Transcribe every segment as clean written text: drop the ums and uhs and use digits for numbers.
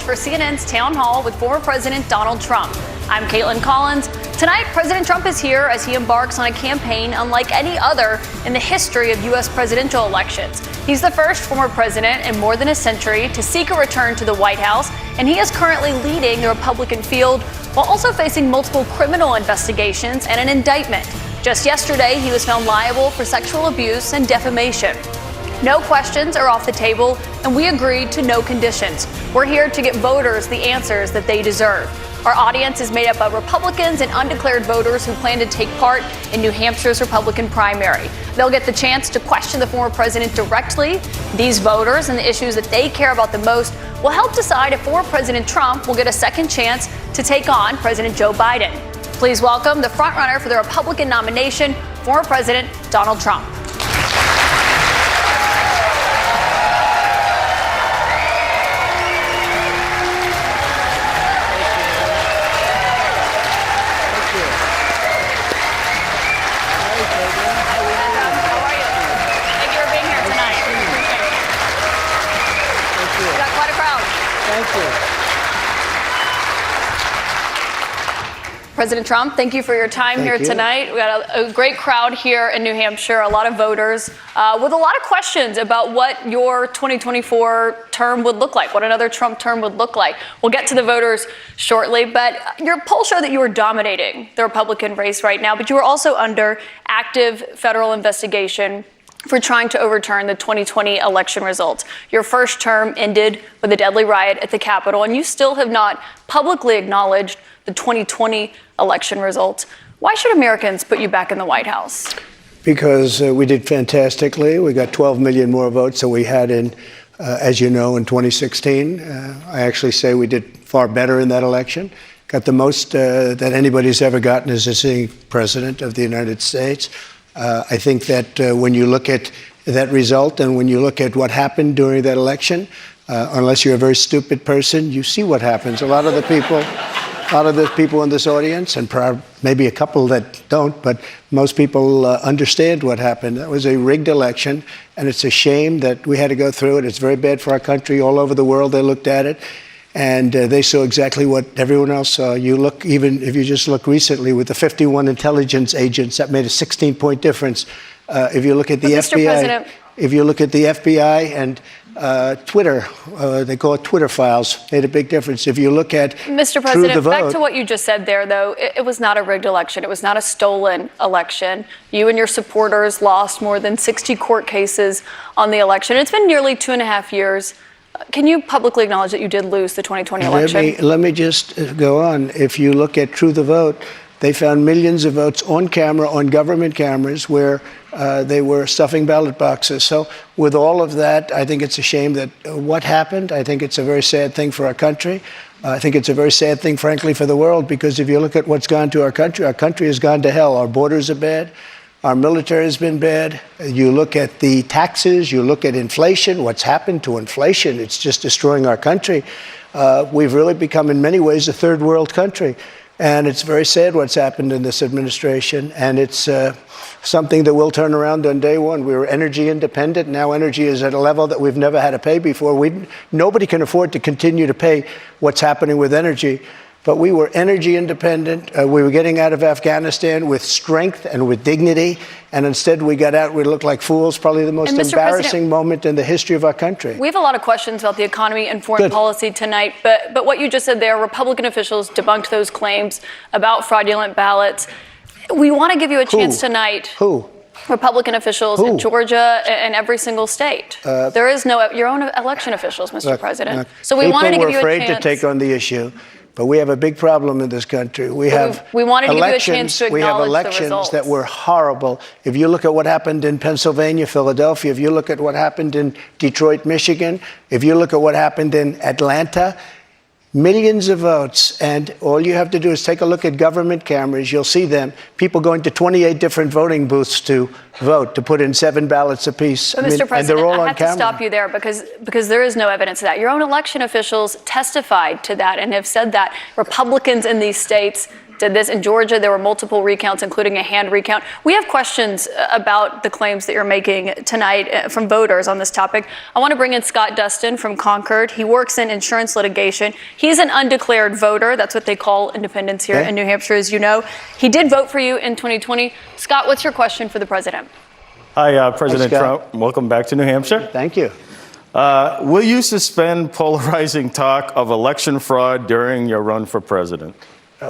for CNN's Town Hall with former President Donald Trump. I'm Kaitlan Collins. Tonight, President Trump is here as he embarks on a campaign unlike any other in the history of U.S. presidential elections. He's the first former president in more than a century to seek a return to the White House, and he is currently leading the Republican field while also facing multiple criminal investigations and an indictment. Just yesterday, he was found liable for sexual abuse and defamation. No questions are off the table, and we agreed to no conditions. We're here to get voters the answers that they deserve. Our audience is made up of Republicans and undeclared voters who plan to take part in New Hampshire's Republican primary. They'll get the chance to question the former president directly. These voters and the issues that they care about the most will help decide if former President Trump will get a second chance to take on President Joe Biden. Please welcome the frontrunner for the Republican nomination, former President Donald Trump. President Trump, thank you for your time here tonight. We got a great crowd here in New Hampshire, a lot of voters with a lot of questions about what your 2024 term would look like, what another Trump term would look like. We'll get to the voters shortly, but your polls show that you are dominating the Republican race right now, but you are also under active federal investigation for trying to overturn the 2020 election results. Your first term ended with a deadly riot at the Capitol, and you still have not publicly acknowledged the 2020 election results. Why should Americans put you back in the White House? Because we did fantastically. We got 12 million more votes than we had in, as you know, in 2016. I actually say we did far better in that election. Got the most that anybody's ever gotten as a sitting president of the United States. I think that when you look at that result and when you look at what happened during that election, unless you're a very stupid person, you see what happens. A lot of the people in this audience, and maybe a couple that don't, but most people understand what happened. That was a rigged election, and it's a shame that we had to go through it. It's very bad for our country. All over the world, they looked at it, and they saw exactly what everyone else saw. You look, even if you just look recently with the 51 intelligence agents, that made a 16-point difference. If you look at the FBI, if you look at the FBI and Twitter, they call it Twitter files, made a big difference. If you look at Mr. President, back to what you just said there, though, it was not a rigged election. It was not a stolen election. You and your supporters lost more than 60 court cases on the election. It's been nearly 2.5 years. Can you publicly acknowledge that you did lose the 2020 election? Let me just go on. If you look at True the Vote, they found millions of votes on camera, on government cameras, where they were stuffing ballot boxes. So with all of that, I think it's a shame that what happened. I think it's a very sad thing for our country. I think it's a very sad thing, frankly, for the world, because if you look at what's gone to our country has gone to hell. Our borders are bad. Our military has been bad. You look at the taxes, you look at inflation, what's happened to inflation. It's just destroying our country. We've really become, in many ways, a third world country. And it's very sad what's happened in this administration. And it's something that will turn around on day one. We were energy independent. Now energy is at a level that we've never had to pay before. Nobody can afford to continue to pay what's happening with energy. But we were energy independent. We were getting out of Afghanistan with strength and with dignity. And instead we got out, we looked like fools, probably the most embarrassing moment in the history of our country. We have a lot of questions about the economy and foreign policy tonight. But what you just said there, Republican officials debunked those claims about fraudulent ballots. We want to give you a chance tonight. Who? Republican officials in Georgia and every single state. There is no, your own election officials, Mr. President. So we wanted to give you a chance. People were afraid to take on the issue. But we have a big problem in this country. We wanted to give you a chance to acknowledge we have elections that were horrible. If you look at what happened in Pennsylvania, Philadelphia, if you look at what happened in Detroit, Michigan, if you look at what happened in Atlanta, millions of votes. And all you have to do is take a look at government cameras. You'll see them. People going to 28 different voting booths to vote, to put in 7 ballots apiece. But Mr. President, I have to stop you there because there is no evidence of that. Your own election officials testified to that and have said that Republicans in these states did this. In Georgia, there were multiple recounts, including a hand recount. We have questions about the claims that you're making tonight from voters on this topic. I want to bring in Scott Dustin from Concord. He works in insurance litigation. He's an undeclared voter. That's what they call independents here in New Hampshire, as you know. He did vote for you in 2020. Scott, what's your question for the president? Hi, President Trump. Welcome back to New Hampshire. Thank you. Will you suspend polarizing talk of election fraud during your run for president?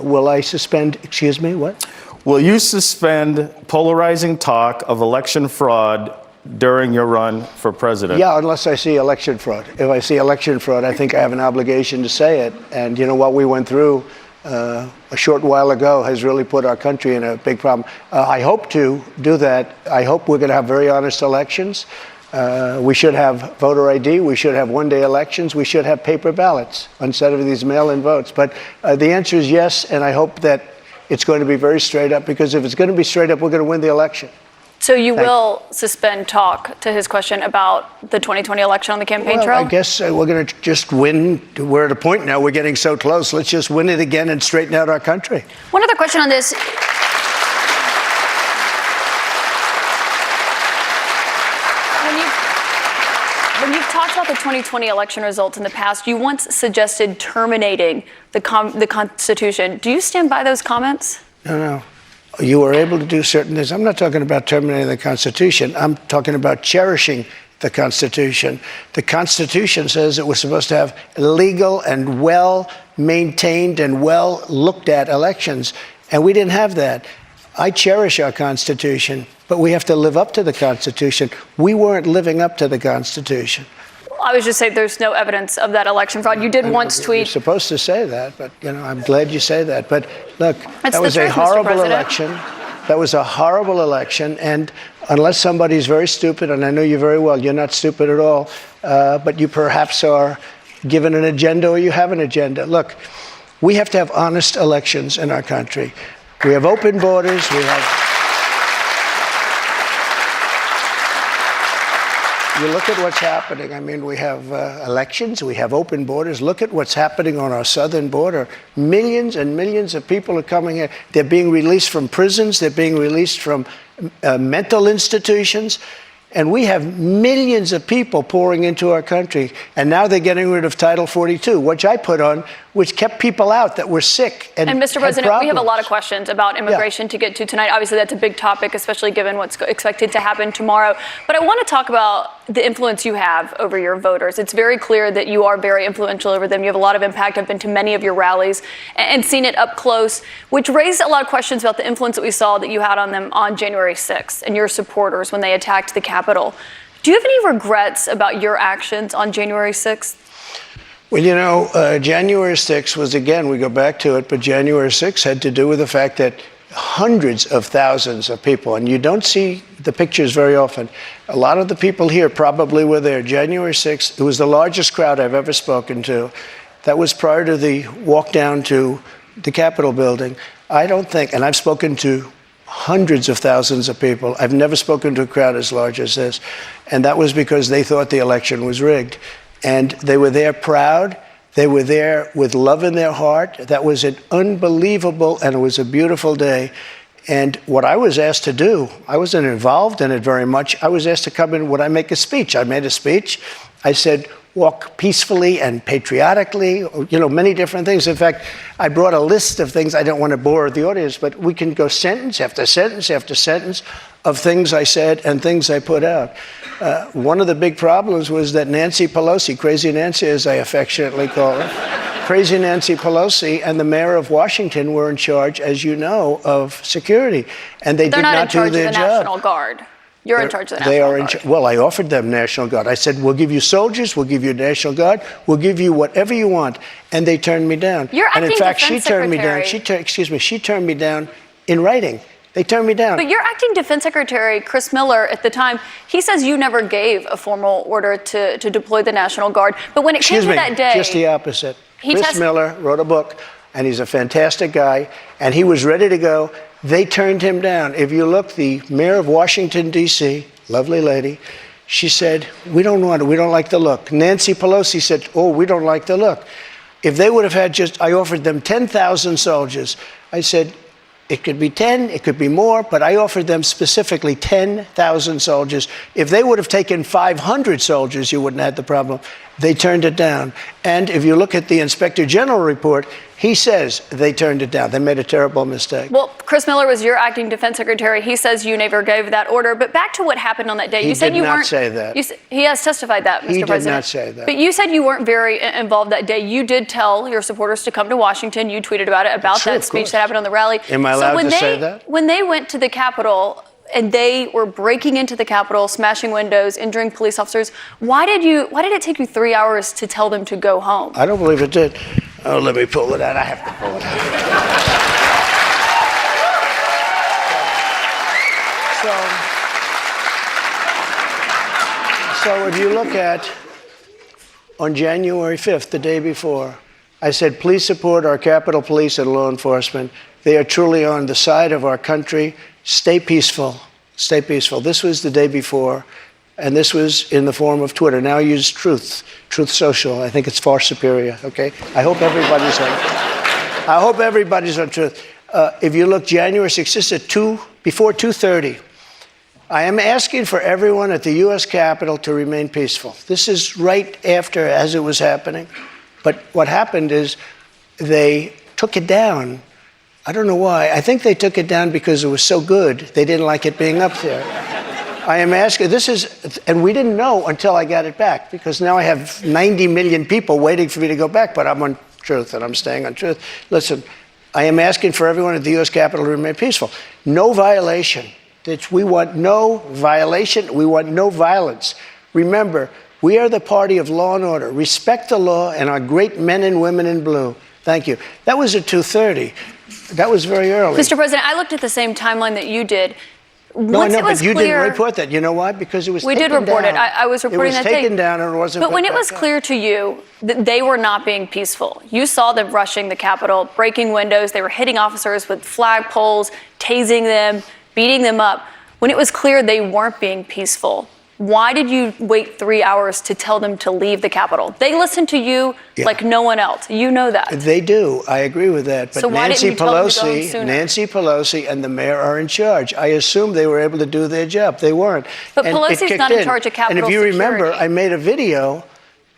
Will I suspend, excuse me, what? Will you suspend polarizing talk of election fraud during your run for president? Yeah, unless I see election fraud. If I see election fraud, I think I have an obligation to say it. And you know what we went through a short while ago has really put our country in a big problem. I hope to do that. I hope we're going to have very honest elections. We should have voter ID. We should have one-day elections. We should have paper ballots instead of these mail-in votes. But the answer is yes, and I hope that it's going to be very straight up, because if it's going to be straight up, we're going to win the election. So you will suspend talk, to his question, about the 2020 election on the campaign trail? I guess we're going to just win. We're at a point now, we're getting so close. Let's just win it again and straighten out our country. One other question on this. When you've talked about the 2020 election results in the past, you once suggested terminating the Constitution. Do you stand by those comments? No. You were able to do certain things. I'm not talking about terminating the Constitution. I'm talking about cherishing the Constitution. The Constitution says that we're supposed to have legal and well-maintained and well-looked-at elections, and we didn't have that. I cherish our Constitution, but we have to live up to the Constitution. We weren't living up to the Constitution. I was just saying there's no evidence of that election fraud. You did once tweet. You're supposed to say that, but I'm glad you say that. But look, that was a horrible election. That was a horrible election, and unless somebody's very stupid, and I know you very well, you're not stupid at all, but you perhaps are given an agenda, or you have an agenda. Look, we have to have honest elections in our country. We have open borders. You look at what's happening. I mean, we have elections, we have open borders. Look at what's happening on our southern border. Millions and millions of people are coming here. They're being released from prisons. They're being released from mental institutions. And we have millions of people pouring into our country. And now they're getting rid of Title 42, which I put on, which kept people out that were sick and Mr. President, we have a lot of questions about immigration to get to tonight. Obviously, that's a big topic, especially given what's expected to happen tomorrow. But I want to talk about the influence you have over your voters. It's very clear that you are very influential over them. You have a lot of impact. I've been to many of your rallies and seen it up close, which raised a lot of questions about the influence that we saw that you had on them on January 6th and your supporters when they attacked the Capitol. Do you have any regrets about your actions on January 6th? Well, January 6th was, again, we go back to it, but January 6th had to do with the fact that hundreds of thousands of people, and you don't see the pictures very often. A lot of the people here probably were there. January 6th, it was the largest crowd I've ever spoken to. That was prior to the walk down to the Capitol building. I don't think, and I've spoken to hundreds of thousands of people. I've never spoken to a crowd as large as this. And that was because they thought the election was rigged. And they were there proud. They were there with love in their heart. That was an unbelievable, and it was a beautiful day. And what I was asked to do, I wasn't involved in it very much. I was asked to come in. Would I make a speech? I made a speech. I said, walk peacefully and patriotically, many different things. In fact, I brought a list of things. I don't want to bore the audience, but we can go sentence after sentence after sentence of things I said and things I put out. One of the big problems was that Nancy Pelosi, Crazy Nancy as I affectionately call her, Crazy Nancy Pelosi and the mayor of Washington were in charge, as you know, of security. And they did not do their job. They're not in charge of the National Guard. You're in charge of the National Guard. Well, I offered them National Guard. I said, we'll give you soldiers, we'll give you National Guard, we'll give you whatever you want. And they turned me down. You're acting and in fact, defense she turned secretary. me down. She turned me down in writing. They turned me down. But your acting defense secretary, Chris Miller, at the time, he says you never gave a formal order to deploy the National Guard. But when it came to that day, just the opposite. Chris Miller wrote a book, and he's a fantastic guy, and he was ready to go. They turned him down. If you look, the mayor of Washington, D.C., lovely lady, she said, we don't want it. We don't like the look. Nancy Pelosi said, we don't like the look. If they would have had I offered them 10,000 soldiers. I said, it could be 10, it could be more, but I offered them specifically 10,000 soldiers. If they would have taken 500 soldiers, you wouldn't have had the problem. They turned it down. And if you look at the Inspector General report, he says they turned it down. They made a terrible mistake. Well, Chris Miller was your acting defense secretary. He says you never gave that order. But back to what happened on that day. He you said did you not weren't, say that. He has testified that, Mr. He did President. not say that. But you said you weren't very involved that day. You did tell your supporters to come to Washington. You tweeted about it, about True, that speech that happened on the rally. Am I allowed to say that? When they went to the Capitol and they were breaking into the Capitol, smashing windows, injuring police officers, why did it take you 3 hours to tell them to go home? I don't believe it did. Oh, let me pull it out. I have to pull it out. So if you look at, on January 5th, the day before, I said, please support our Capitol Police and law enforcement. They are truly on the side of our country. Stay peaceful. Stay peaceful. This was the day before, and this was in the form of Twitter. Now I use Truth Social. I think it's far superior, okay? I hope everybody's on Truth. If you look January 6th, this is before 2:30. I am asking for everyone at the U.S. Capitol to remain peaceful. This is right after, as it was happening. But what happened is they took it down. I don't know why. I think they took it down because it was so good. They didn't like it being up there. I am asking, and we didn't know until I got it back, because now I have 90 million people waiting for me to go back, but I'm on Truth and I'm staying on Truth. Listen, I am asking for everyone at the U.S. Capitol to remain peaceful. No violation. We want no violation. We want no violence. Remember, we are the party of law and order. Respect the law and our great men and women in blue. Thank you. That was at 2:30. That was very early. Mr. President, I looked at the same timeline that you did. No, I know, but you didn't report that. You know why? Because it was taken down. We did report it. I was reporting that day. It was taken down and it wasn't. But when it was clear to you that they were not being peaceful, you saw them rushing the Capitol, breaking windows. They were hitting officers with flagpoles, tasing them, beating them up. When it was clear they weren't being peaceful, why did you wait 3 hours to tell them to leave the Capitol? They listened to you like no one else. You know that. They do. I agree with that. But so why didn't you tell them to go home sooner? Nancy Pelosi and the mayor are in charge. I assume they were able to do their job. They weren't. But Pelosi's not in charge of Capitol security. And if you remember, I made a video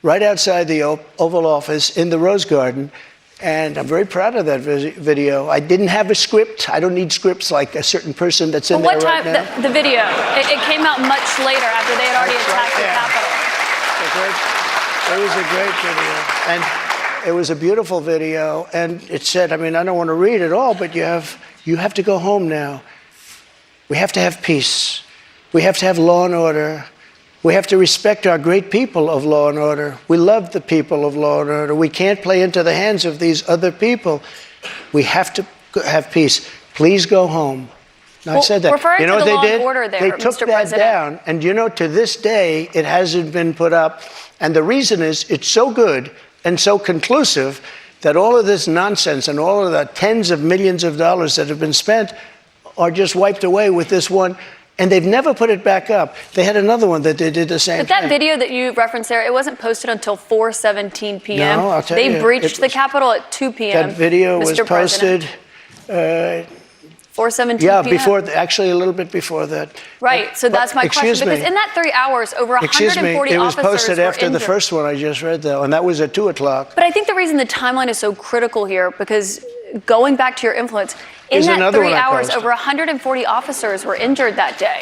right outside the Oval Office in the Rose Garden. And I'm very proud of that video. I didn't have a script. I don't need scripts like a certain person that's in there right now. What time, the video, it came out much later after they had already attacked the Capitol. It was a great video. And it was a beautiful video. And it said, I mean, I don't want to read it all, but you have to go home now. We have to have peace. We have to have law and order. We have to respect our great people of law and order. We love the people of law and order. We can't play into the hands of these other people. We have to have peace. Please go home. Now, I said that. Referring you know to the what law they did? and order there, they took Mr. that President. down, and to this day, it hasn't been put up. And the reason is it's so good and so conclusive that all of this nonsense and all of the tens of millions of dollars that have been spent are just wiped away with this one. And they've never put it back up. They had another one that they did the same thing. But that video that you referenced there, it wasn't posted until 4:17 p.m. No, I'll tell you. They breached the Capitol at 2 p.m. That video was Mr. posted. 4:17 Yeah, p.m. Actually a little bit before that. Right, so that's my question. Because in that 3 hours, over 140 it was officers posted were after injured. the first one I just read, though, and that was at 2 o'clock. But I think the reason the timeline is so critical here, because going back to your influence, in that 3 hours, over 140 officers were injured that day.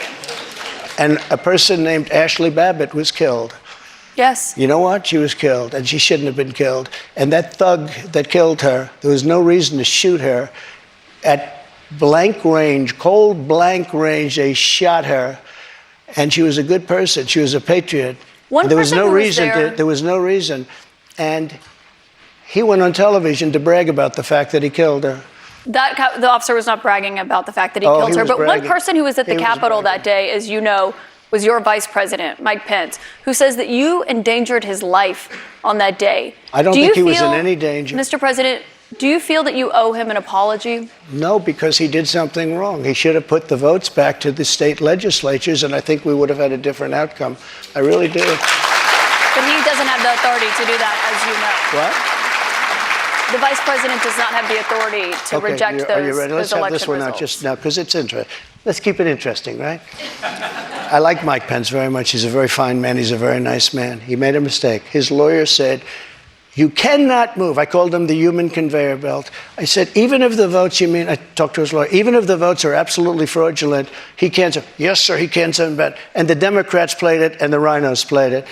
And a person named Ashley Babbitt was killed. Yes. You know what? She was killed, and she shouldn't have been killed. And that thug that killed her, there was no reason to shoot her. At blank range, cold blank range, they shot her. And she was a good person. She was a patriot. There was no reason. And he went on television to brag about the fact that he killed her. The officer was not bragging about the fact that he killed her. But bragging. One person who was at the Capitol that day, as you know, was your vice president, Mike Pence, who says that you endangered his life on that day. I don't think he was in any danger. Mr. President, do you feel that you owe him an apology? No, because he did something wrong. He should have put the votes back to the state legislatures, and I think we would have had a different outcome. I really do. But he doesn't have the authority to do that, as you know. What? The vice president does not have the authority to reject those. Are you ready? Let's have this one out just now, because it's interesting. Let's keep it interesting, right? I like Mike Pence very much. He's a very fine man. He's a very nice man. He made a mistake. His lawyer said, you cannot move. I called him the human conveyor belt. I said, even if the votes, I talked to his lawyer, even if the votes are absolutely fraudulent, he can't say, yes, sir, he can't say that. And the Democrats played it, and the rhinos played it.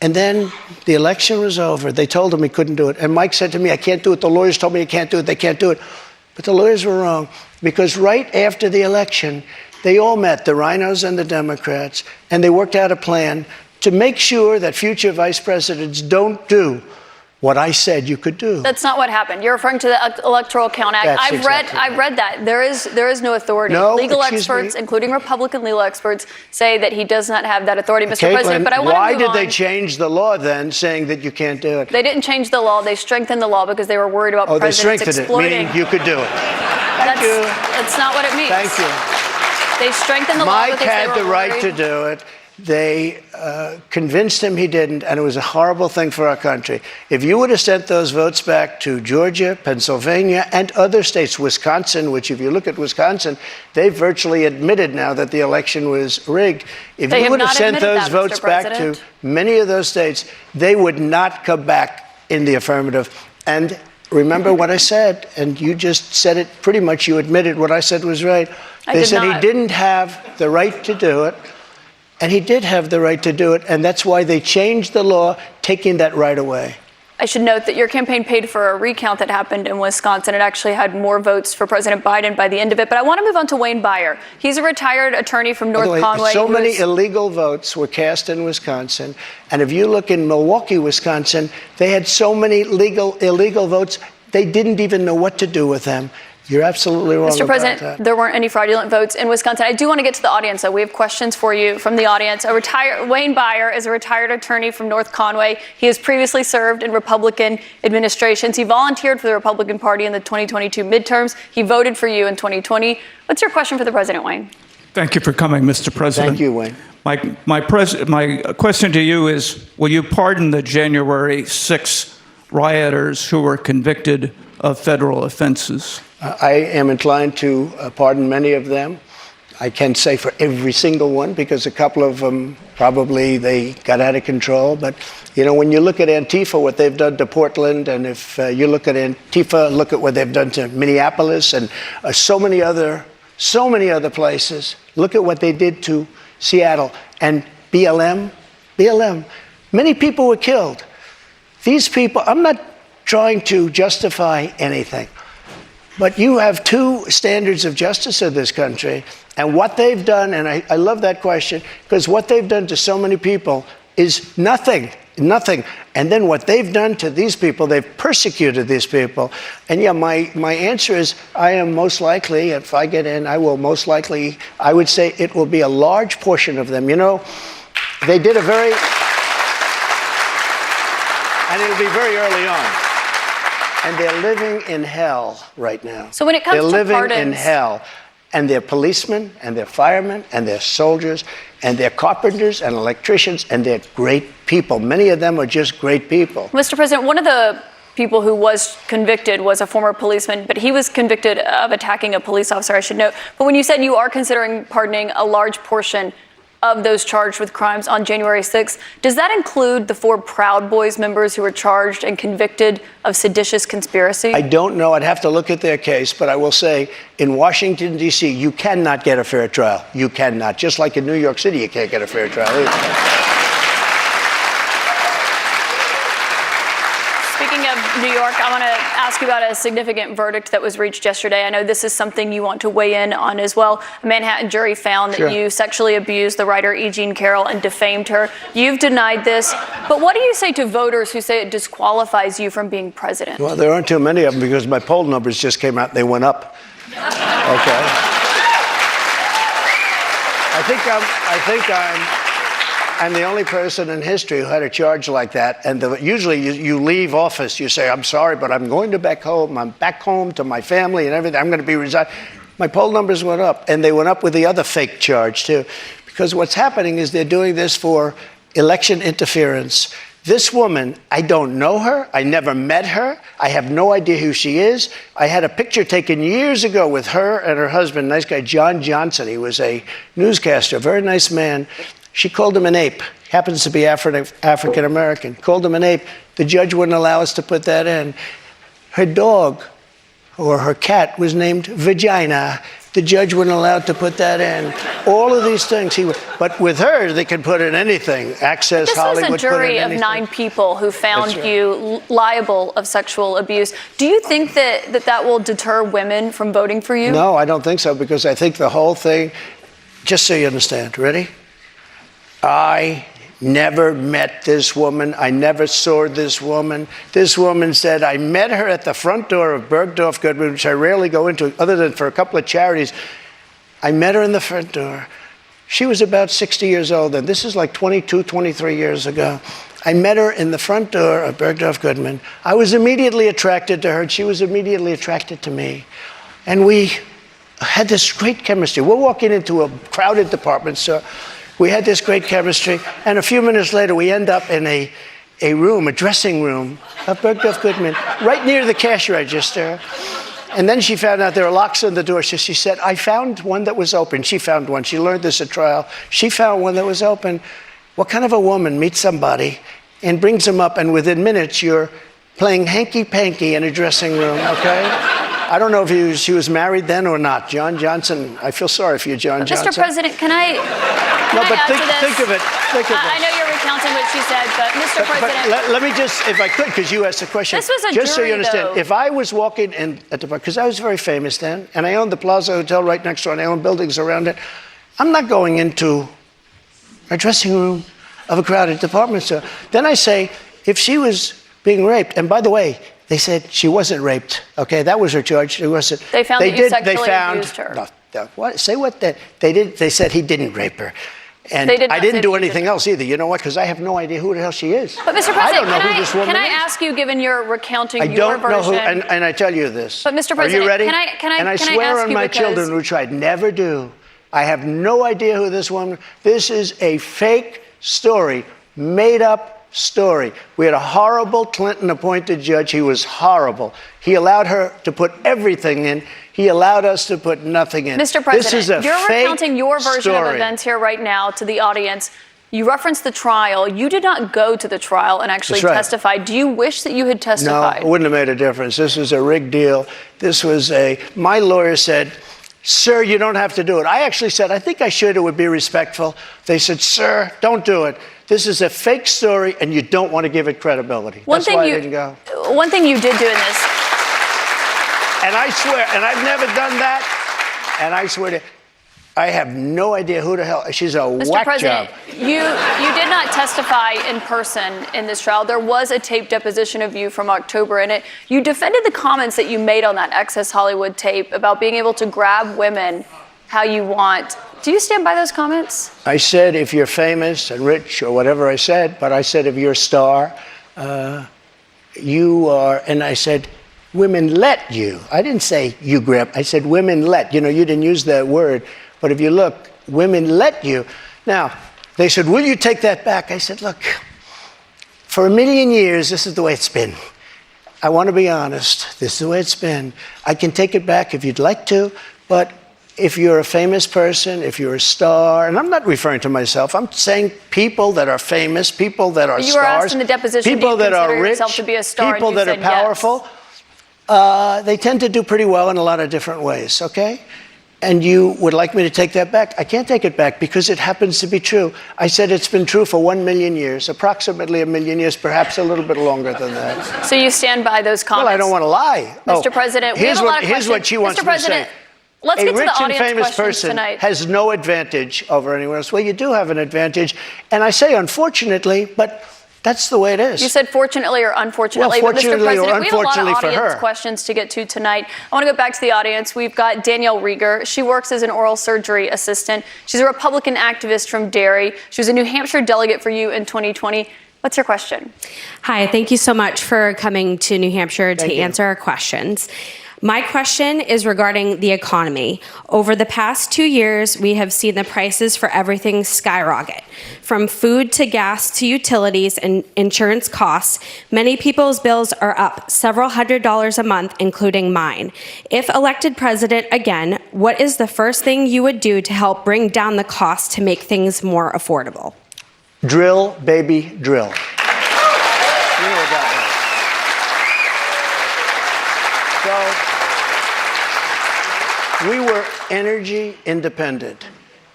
And then the election was over. They told him he couldn't do it. And Mike said to me, I can't do it. The lawyers told me I can't do it. They can't do it. But the lawyers were wrong, because right after the election, they all met, the rhinos and the Democrats, and they worked out a plan to make sure that future vice presidents don't do what I said you could do. That's not what happened. You're referring to the Electoral Count Act. I've read that. There is no authority. No, legal experts, including Republican legal experts, say that he does not have that authority, Mr. President. But I want to why did they change the law then, saying that you can't do it? They didn't change the law. They strengthened the law because they were worried about presidents exploiting. Meaning you could do it. Thank you. That's not what it means. Thank you. They strengthened the law because Mike had the right to do it. They convinced him he didn't, and it was a horrible thing for our country. If you would have sent those votes back to Georgia, Pennsylvania, and other states, Wisconsin, which if you look at Wisconsin, they virtually admitted now that the election was rigged. If you would have sent those votes back to many of those states, they would not come back in the affirmative. And remember what I said, and you just said it pretty much. You admitted what I said was right. They said he didn't have the right to do it. And he did have the right to do it, and that's why they changed the law, taking that right away. I should note that your campaign paid for a recount that happened in Wisconsin. It actually had more votes for President Biden by the end of it. But I want to move on to Wayne Beyer. He's a retired attorney from North Conway. So many illegal votes were cast in Wisconsin. And if you look in Milwaukee, Wisconsin, they had so many illegal votes, they didn't even know what to do with them. You're absolutely wrong. Mr. President, there weren't any fraudulent votes in Wisconsin. I do want to get to the audience, though. We have questions for you from the audience. Wayne Beyer is a retired attorney from North Conway. He has previously served in Republican administrations. He volunteered for the Republican Party in the 2022 midterms. He voted for you in 2020. What's your question for the president, Wayne? Thank you for coming, Mr. President. Thank you, Wayne. My question to you is, will you pardon the January 6 rioters who were convicted of federal offenses? I am inclined to pardon many of them. I can't say for every single one, because a couple of them probably they got out of control. But, when you look at Antifa, what they've done to Portland, and if you look at Antifa, look at what they've done to Minneapolis and so many other places. Look at what they did to Seattle and BLM. Many people were killed. These people, I'm not trying to justify anything. But you have two standards of justice in this country, and what they've done, and I love that question, because what they've done to so many people is nothing. And then what they've done to these people, they've persecuted these people. And yeah, my answer is, I am most likely, if I get in, I would say it will be a large portion of them. They did and it'll be very early on. And they're living in hell right now. So when it comes to pardons, they're living in hell. And they're policemen, and they're firemen, and they're soldiers, and they're carpenters and electricians, and they're great people. Many of them are just great people. Mr. President, one of the people who was convicted was a former policeman, but he was convicted of attacking a police officer, I should note. But when you said you are considering pardoning a large portion of those charged with crimes on January 6th, does that include the 4 Proud Boys members who were charged and convicted of seditious conspiracy? I don't know. I'd have to look at their case, but I will say in Washington, D.C., you cannot get a fair trial. You cannot. Just like in New York City, you can't get a fair trial either. Speaking of New York, I want to ask you about a significant verdict that was reached yesterday. I know this is something you want to weigh in on as well. A Manhattan jury found that you sexually abused the writer E. Jean Carroll and defamed her. You've denied this. But what do you say to voters who say it disqualifies you from being president? Well, there aren't too many of them, because my poll numbers just came out. They went up. Okay. I think I'm the only person in history who had a charge like that. And usually you leave office, you say, I'm sorry, but I'm going back home. I'm back home to my family and everything. I'm going to be resigned. My poll numbers went up, and they went up with the other fake charge too. Because what's happening is they're doing this for election interference. This woman, I don't know her. I never met her. I have no idea who she is. I had a picture taken years ago with her and her husband, nice guy, John Johnson. He was a newscaster, a very nice man. She called him an ape. Happens to be African American. Called him an ape. The judge wouldn't allow us to put that in. Her dog or her cat was named Vagina. The judge wouldn't allow to put that in. All of these things but with her, they can put in anything. Access Hollywood. This was a jury of 9 people who found you liable of sexual abuse. Do you think that will deter women from voting for you? No, I don't think so, because I think the whole thing, just so you understand, ready? I never met this woman. I never saw this woman. This woman said, I met her at the front door of Bergdorf Goodman, which I rarely go into other than for a couple of charities. I met her in the front door. She was about 60 years old, and this is like 22, 23 years ago. I met her in the front door of Bergdorf Goodman. I was immediately attracted to her, and she was immediately attracted to me. And we had this great chemistry. We're walking into a crowded department store. We had this great chemistry, and a few minutes later, we end up in a room, a dressing room of Bergdorf Goodman, right near the cash register. And then she found out there were locks on the door, so she said, I found one that was open. She found one. She learned this at trial. She found one that was open. What kind of a woman meets somebody and brings them up, and within minutes, you're playing hanky-panky in a dressing room, okay? I don't know if she was married then or not. John Johnson, I feel sorry for you, John Johnson. Mr. President, can I think of it. I know you're recounting what she said, but Mr. President. But let me just, if I could, because you asked the question. This was a just so jury, you understand, though. if I was walking in at the bar, because I was very famous then, and I owned the Plaza Hotel right next door, and I owned buildings around it, I'm not going into a dressing room of a crowded department store. Then I say, if she was being raped, and by the way, they said she wasn't raped. Okay, that was her charge. It wasn't. They found that you sexually abused her. What? Say what? They did. They said he didn't rape her, and I didn't do anything else either. You know what? Because I have no idea who the hell she is. But Mr. President, I don't know who this woman is. Can I ask you, given your recounting your version? I don't know who, and I tell you this. But Mr. President, are you ready? Can I swear ask on you my children, which I'd never do. I have no idea who this woman. This is a fake story, made up story. We had a horrible Clinton-appointed judge. He was horrible. He allowed her to put everything in. He allowed us to put nothing in. Mr. President, this is a you're fake recounting your version story. of events here right now to the audience. You referenced the trial. You did not go to the trial and actually testify. Do you wish that you had testified? No, it wouldn't have made a difference. This was a rigged deal. My lawyer said, sir, you don't have to do it. I actually said, I think I should. It would be respectful. They said, sir, don't do it. This is a fake story, and you don't want to give it credibility. That's why I didn't go. One thing you did do in this. And I swear, and I've never done that, and I swear to, I have no idea who the hell, she's a Mr. whack President, job. you did not testify in person in this trial. There was a taped deposition of you from October in it. You defended the comments that you made on that Access Hollywood tape about being able to grab women how you want. Do you stand by those comments? I said if you're famous and rich or whatever I said, but I said if you're a star, you are, and I said women let you. I didn't say you grab, I said women let. You know, you didn't use that word, but if you look, women let you. Now, they said, will you take that back? I said, look, for 1,000,000 years, this is the way it's been. I want to be honest. This is the way it's been. I can take it back if you'd like to, but if you're a famous person, if you're a star, and I'm not referring to myself, I'm saying people that are famous, people that are you stars, were asked in the deposition, people that are rich, yourself to be a star, people and you that are said powerful, they tend to do pretty well in a lot of different ways, okay? And you would like me to take that back? I can't take it back because it happens to be true. I said it's been true for 1,000,000 years, approximately 1,000,000 years, perhaps a little bit longer than that. So you stand by those comments? Well, I don't want to lie. Mr. President, we have a lot of questions. Here's what she wants me to say. Let's get to the audience a rich and famous questions person tonight. has no advantage over anyone else. Well, you do have an advantage. And I say unfortunately, but that's the way it is. You said fortunately or unfortunately. Well, fortunately but Mr. President, or we have a lot of unfortunately for audience her. questions to get to tonight. I want to go back to the audience. We've got Danielle Rieger. She works as an oral surgery assistant. She's a Republican activist from Derry. She was a New Hampshire delegate for you in 2020. What's your question? Hi, thank you so much for coming to New Hampshire to answer our questions. My question is regarding the economy. Over the past 2 years, we have seen the prices for everything skyrocket. From food to gas to utilities and insurance costs, many people's bills are up several $100s a month, including mine. If elected president again, what is the first thing you would do to help bring down the cost to make things more affordable? Drill, baby, drill. You know what that means. So, we were energy independent.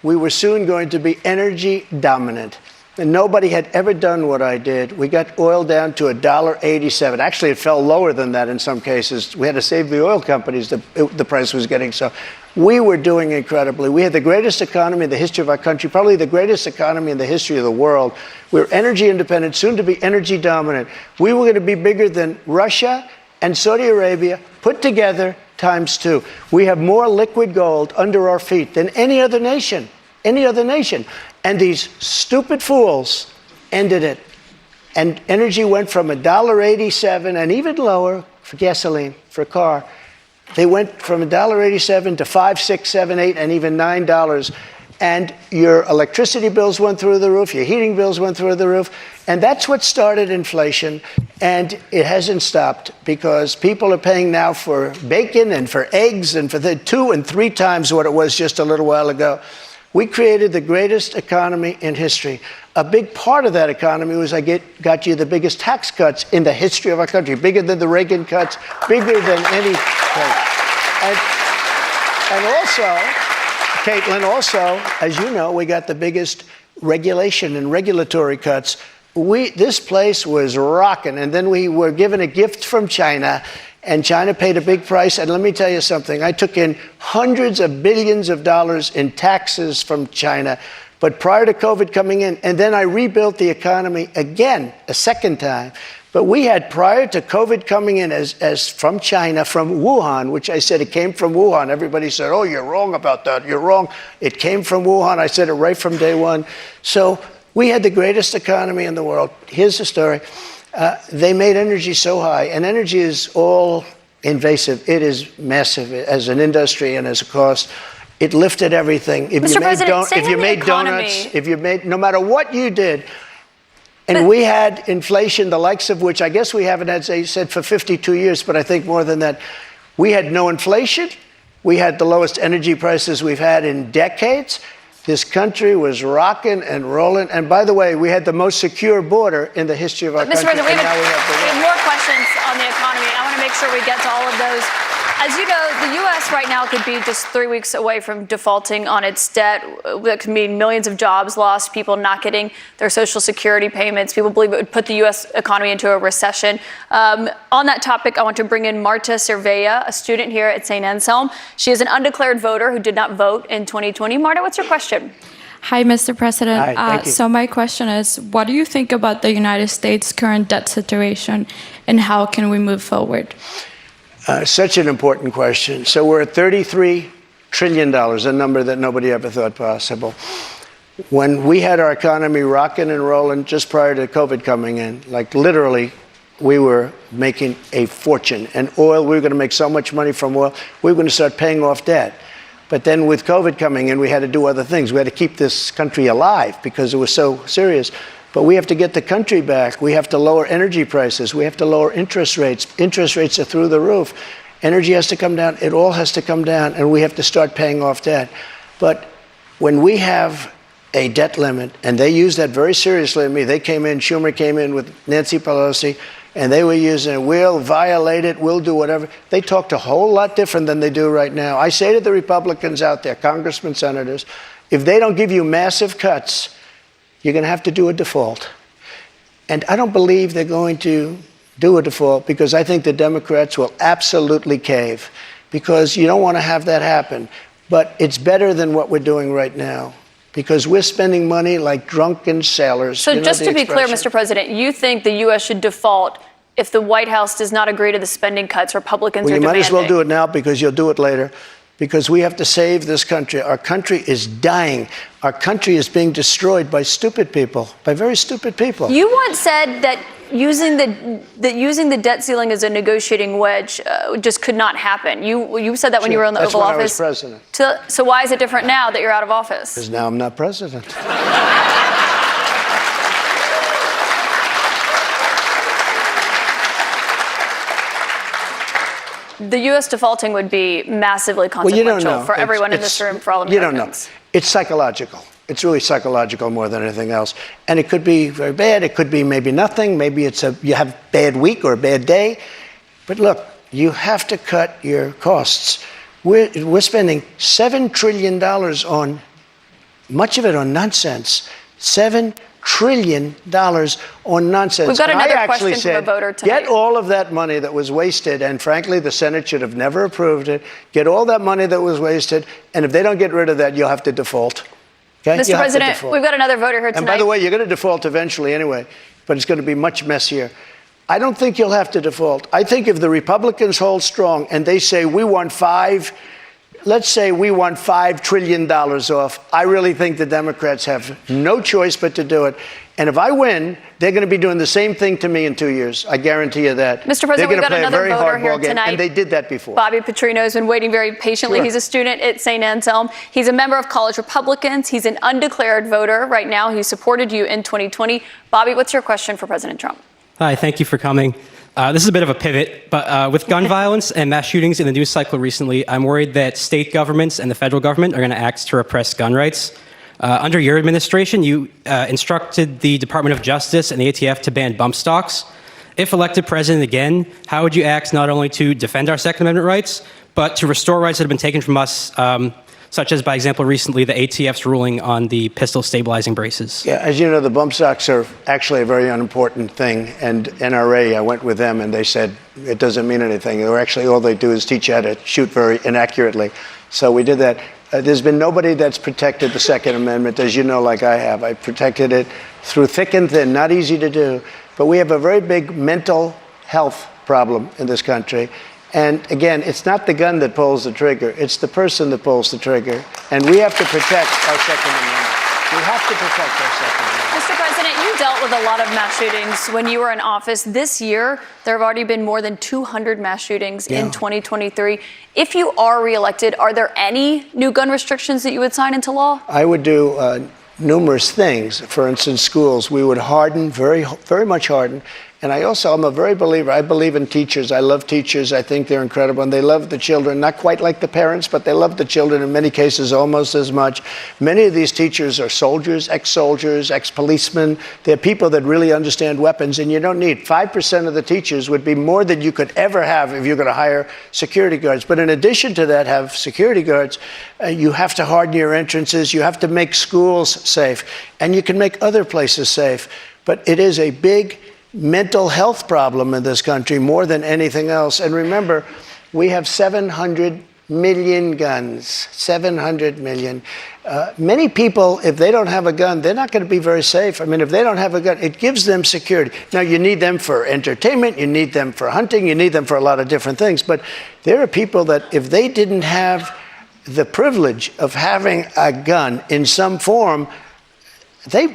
We were soon going to be energy dominant. And nobody had ever done what I did. We got oil down to $1.87. Actually, it fell lower than that in some cases. We had to save the oil companies. The price was getting so. We were doing incredibly. We had the greatest economy in the history of our country, probably the greatest economy in the history of the world. We were energy independent, soon to be energy dominant. We were going to be bigger than Russia and Saudi Arabia put together ×2. We have more liquid gold under our feet than any other nation. Any other nation. And these stupid fools ended it. And energy went from $1.87 and even lower for gasoline, for a car. They went from $1.87 to $5, $6, $7, $8, and even $9. And your electricity bills went through the roof, your heating bills went through the roof. And that's what started inflation. And it hasn't stopped because people are paying now for bacon and for eggs and for the 2 and 3 times what it was just a little while ago. We created the greatest economy in history. A big part of that economy was got you the biggest tax cuts in the history of our country, bigger than the Reagan cuts, bigger than any cut. And also, Kaitlan, as you know, we got the biggest regulation and regulatory cuts. This place was rocking, and then we were given a gift from China, and China paid a big price. And let me tell you something. I took in hundreds of billions of dollars in taxes from China. But prior to COVID coming in, and then I rebuilt the economy again, a second time. But we had, prior to COVID coming in as from China, from Wuhan, which I said it came from Wuhan. Everybody said, oh, you're wrong about that. You're wrong. It came from Wuhan. I said it right from day one. So we had the greatest economy in the world. Here's the story. They made energy so high, and energy is all invasive. It is massive as an industry and as a cost. It lifted everything. If Mr. President, if you made donuts, if you made, no matter what you did, and we had inflation, the likes of which I guess we haven't had, as I said, for 52 years, but I think more than that. We had no inflation. We had the lowest energy prices we've had in decades. This country was rocking and rolling. And by the way, we had the most secure border in the history of our country. Mr. President, we have more questions on the economy. I want to make sure we get to all of those. As you know, the U.S. right now could be just 3 weeks away from defaulting on its debt. That could mean millions of jobs lost, people not getting their Social Security payments. People believe it would put the U.S. economy into a recession. On that topic, I want to bring in Marta Cervella, a student here at St. Anselm. She is an undeclared voter who did not vote in 2020. Marta, what's your question? Hi, Mr. President. Hi, thank you. So my question is, what do you think about the United States' current debt situation, and how can we move forward? Such an important question. So we're at $33 trillion, a number that nobody ever thought possible. When we had our economy rocking and rolling just prior to COVID coming in, like literally, we were making a fortune. And oil, we were going to make so much money from oil, we were going to start paying off debt. But then with COVID coming in, we had to do other things. We had to keep this country alive because it was so serious. But we have to get the country back. We have to lower energy prices. We have to lower interest rates. Interest rates are through the roof. Energy has to come down. It all has to come down, and we have to start paying off debt. But when we have a debt limit, and they use that very seriously to me. They came in, Schumer came in with Nancy Pelosi, and they were using it. We'll violate it. We'll do whatever. They talked a whole lot different than they do right now. I say to the Republicans out there, congressmen, senators, if they don't give you massive cuts, you're going to have to do a default. And I don't believe they're going to do a default because I think the Democrats will absolutely cave because you don't want to have that happen. But it's better than what we're doing right now because we're spending money like drunken sailors. So just to be clear, Mr. President, you think the U.S. should default if the White House does not agree to the spending cuts Republicans are demanding? Well, you might as well do it now because you'll do it later. Because we have to save this country. Our country is dying. Our country is being destroyed by stupid people, by very stupid people. You once said that using the debt ceiling as a negotiating wedge just could not happen. You said that when you were in the Oval Office. That's when I was president. So why is it different now that you're out of office? Because now I'm not president. The U.S. defaulting would be massively consequential for everyone in this room, for all Americans. You don't know. It's psychological. It's really psychological more than anything else. And it could be very bad. It could be maybe nothing. Maybe you have a bad week or a bad day. But look, you have to cut your costs. We're spending $7 trillion on, much of it on nonsense. $7 trillion on nonsense. We've got and another question from a voter tonight. Get all of that money that was wasted, and frankly, the Senate should have never approved it. Get all that money that was wasted, and if they don't get rid of that, you'll have to default. Okay? Mr. President, we've got another voter here tonight. And by the way, you're going to default eventually anyway, but it's going to be much messier. I don't think you'll have to default. I think if the Republicans hold strong and they say let's say we want $5 trillion off, I really think the Democrats have no choice but to do it. And if I win, they're going to be doing the same thing to me in 2 years. I guarantee you that. Mr. President, we've got another voter here tonight. And they did that before. Bobby Petrino has been waiting very patiently. Sure. He's a student at St. Anselm. He's a member of College Republicans. He's an undeclared voter right now. He supported you in 2020. Bobby, what's your question for President Trump? Hi, thank you for coming. This is a bit of a pivot, but with gun violence and mass shootings in the news cycle recently, I'm worried that state governments and the federal government are going to act to repress gun rights. Under your administration, you instructed the Department of Justice and the ATF to ban bump stocks. If elected president again, how would you act not only to defend our Second Amendment rights, but to restore rights that have been taken from us, such as, by example, recently the ATF's ruling on the pistol stabilizing braces? Yeah, as you know, the bump stocks are actually a very unimportant thing. And NRA, I went with them and they said it doesn't mean anything. They're actually, all they do is teach you how to shoot very inaccurately. So we did that. There's been nobody that's protected the Second Amendment, as you know, like I have. I protected it through thick and thin, not easy to do. But we have a very big mental health problem in this country. And again, it's not the gun that pulls the trigger, it's the person that pulls the trigger. And we have to protect our Second Amendment. We have to protect our Second Amendment. Mr. President, you dealt with a lot of mass shootings when you were in office. This year, there have already been more than 200 mass shootings in 2023. If you are reelected, are there any new gun restrictions that you would sign into law? I would do numerous things. For instance, schools, we would harden, very, very much harden. And I'm a very believer. I believe in teachers. I love teachers. I think they're incredible. And they love the children, not quite like the parents, but they love the children in many cases almost as much. Many of these teachers are soldiers, ex-policemen. They're people that really understand weapons. And you don't need 5% of the teachers would be more than you could ever have if you're going to hire security guards. But in addition to that, have security guards, you have to harden your entrances. You have to make schools safe. And you can make other places safe. But it is a big mental health problem in this country more than anything else. And remember, we have 700 million guns, 700 million. Many people, if they don't have a gun, they're not going to be very safe. I mean, if they don't have a gun, it gives them security. Now, you need them for entertainment, you need them for hunting, you need them for a lot of different things. But there are people that if they didn't have the privilege of having a gun in some form,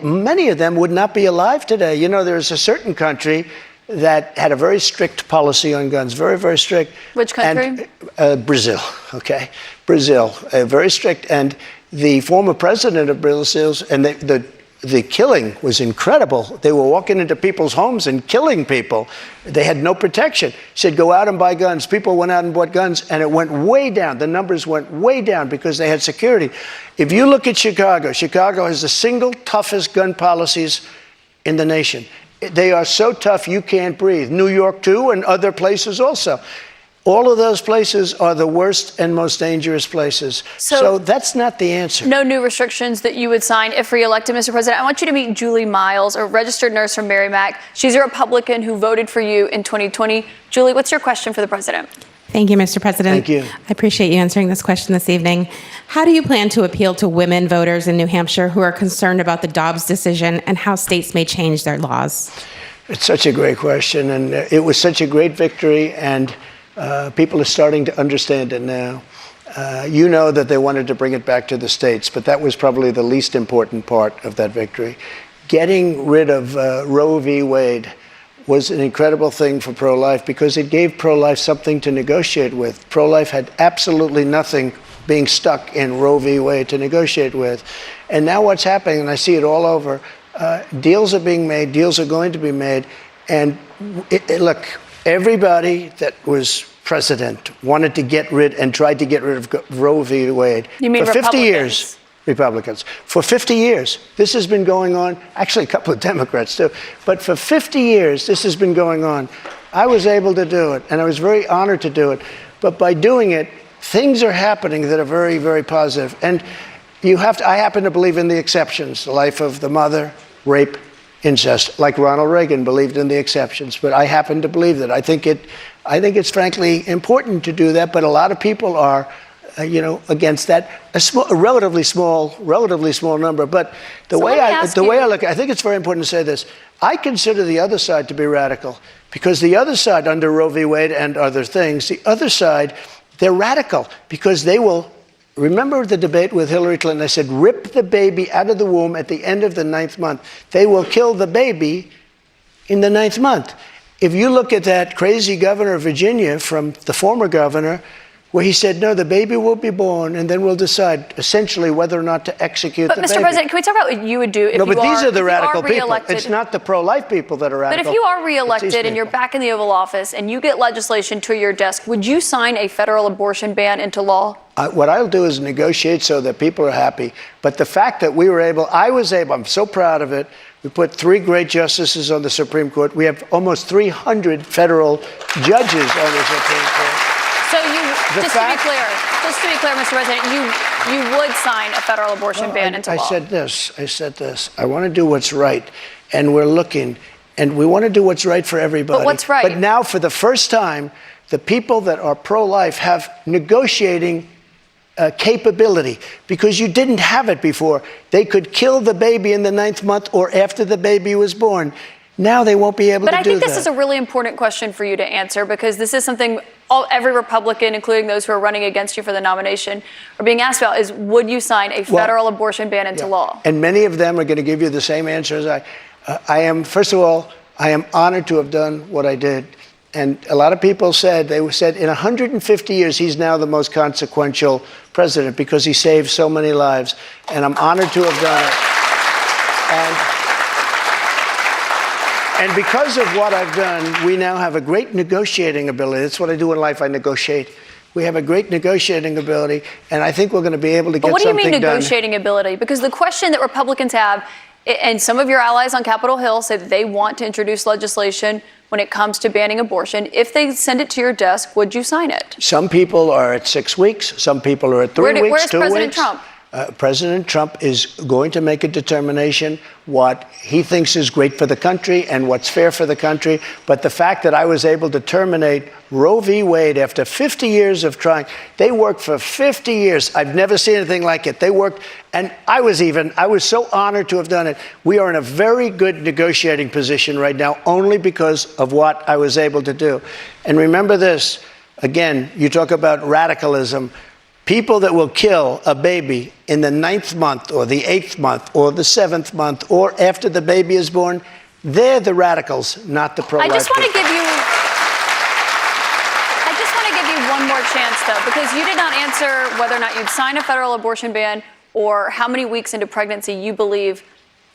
many of them would not be alive today. You know, there's a certain country that had a very strict policy on guns, very, very strict. Which country? And, Brazil, okay? Brazil, very strict. And the former president of Brazil, and the killing was incredible. They were walking into people's homes and killing people. They had no protection. He said, go out and buy guns. People went out and bought guns, and it went way down. The numbers went way down because they had security. If you look at Chicago, Chicago has the single toughest gun policies in the nation. They are so tough you can't breathe. New York, too, and other places also. All of those places are the worst and most dangerous places. So that's not the answer. No new restrictions that you would sign if reelected, Mr. President. I want you to meet Julie Miles, a registered nurse from Merrimack. She's a Republican who voted for you in 2020. Julie, what's your question for the president? Thank you, Mr. President. Thank you. I appreciate you answering this question this evening. How do you plan to appeal to women voters in New Hampshire who are concerned about the Dobbs decision and how states may change their laws? It's such a great question, and it was such a great victory, and people are starting to understand it now. You know that they wanted to bring it back to the states, but that was probably the least important part of that victory. Getting rid of Roe v. Wade was an incredible thing for pro-life because it gave pro-life something to negotiate with. Pro-life had absolutely nothing being stuck in Roe v. Wade to negotiate with. And now what's happening, and I see it all over, deals are being made, deals are going to be made. And look, everybody that was president wanted to get rid and tried to get rid of Roe v. Wade. You mean for 50 Republicans? years. Republicans. For 50 years, this has been going on. Actually, a couple of Democrats too. But for 50 years, this has been going on. I was able to do it, and I was very honored to do it. But by doing it, things are happening that are very, very positive. And I happen to believe in the exceptions, the life of the mother, rape, incest, like Ronald Reagan believed in the exceptions. But I happen to believe that. I think it's frankly important to do that, but a lot of people are against that. A relatively small number. But the way I look, I think it's very important to say this. I consider the other side to be radical because the other side, under Roe v. Wade and other things, the other side, they're radical because they will. Remember the debate with Hillary Clinton? I said, rip the baby out of the womb at the end of the 9th month. They will kill the baby in the 9th month. If you look at that crazy governor of Virginia from the former governor, where he said, no, the baby will be born, and then we'll decide essentially whether or not to execute the baby. But, Mr. President, can we talk about what you would do if these are the radical people. Re-elected? It's not the pro-life people that are radical. But if you are re-elected and you're back in the Oval Office and you get legislation to your desk, would you sign a federal abortion ban into law? What I'll do is negotiate so that people are happy. But the fact that I was able, I'm so proud of it. We put 3 great justices on the Supreme Court. We have almost 300 federal judges on the Supreme Court. So just to be clear, Mr. President, you would sign a federal abortion ban into law. I said this. I want to do what's right. And we're looking. And we want to do what's right for everybody. But what's right? But now, for the first time, the people that are pro-life have negotiating capability because you didn't have it before. They could kill the baby in the 9th month or after the baby was born. Now they won't be able to do that. But I think this is a really important question for you to answer because this is something every Republican, including those who are running against you for the nomination, are being asked about is, would you sign a federal abortion ban into law? And many of them are going to give you the same answer as I am. First of all, I am honored to have done what I did. And a lot of people said in 150 years, he's now the most consequential president because he saved so many lives. And I'm honored to have done it. And because of what I've done, we now have a great negotiating ability. That's what I do in life. I negotiate. We have a great negotiating ability, and I think we're going to be able to get something done. What do you mean negotiating ability? Because the question that Republicans have, and some of your allies on Capitol Hill say that they want to introduce legislation when it comes to banning abortion. If they send it to your desk, would you sign it? Some people are at 6 weeks. Some people are at 3 weeks, where's 2 weeks. President Trump? President Trump is going to make a determination what he thinks is great for the country and what's fair for the country. But the fact that I was able to terminate Roe v. Wade after 50 years of trying, they worked for 50 years. I've never seen anything like it. They worked, and I was so honored to have done it. We are in a very good negotiating position right now, only because of what I was able to do. And remember this, again, you talk about radicalism. People that will kill a baby in the 9th month or the 8th month or the 7th month or after the baby is born, they're the radicals, not the pro-life I just want to people. give you one more chance, though, because you did not answer whether or not you'd sign a federal abortion ban or how many weeks into pregnancy you believe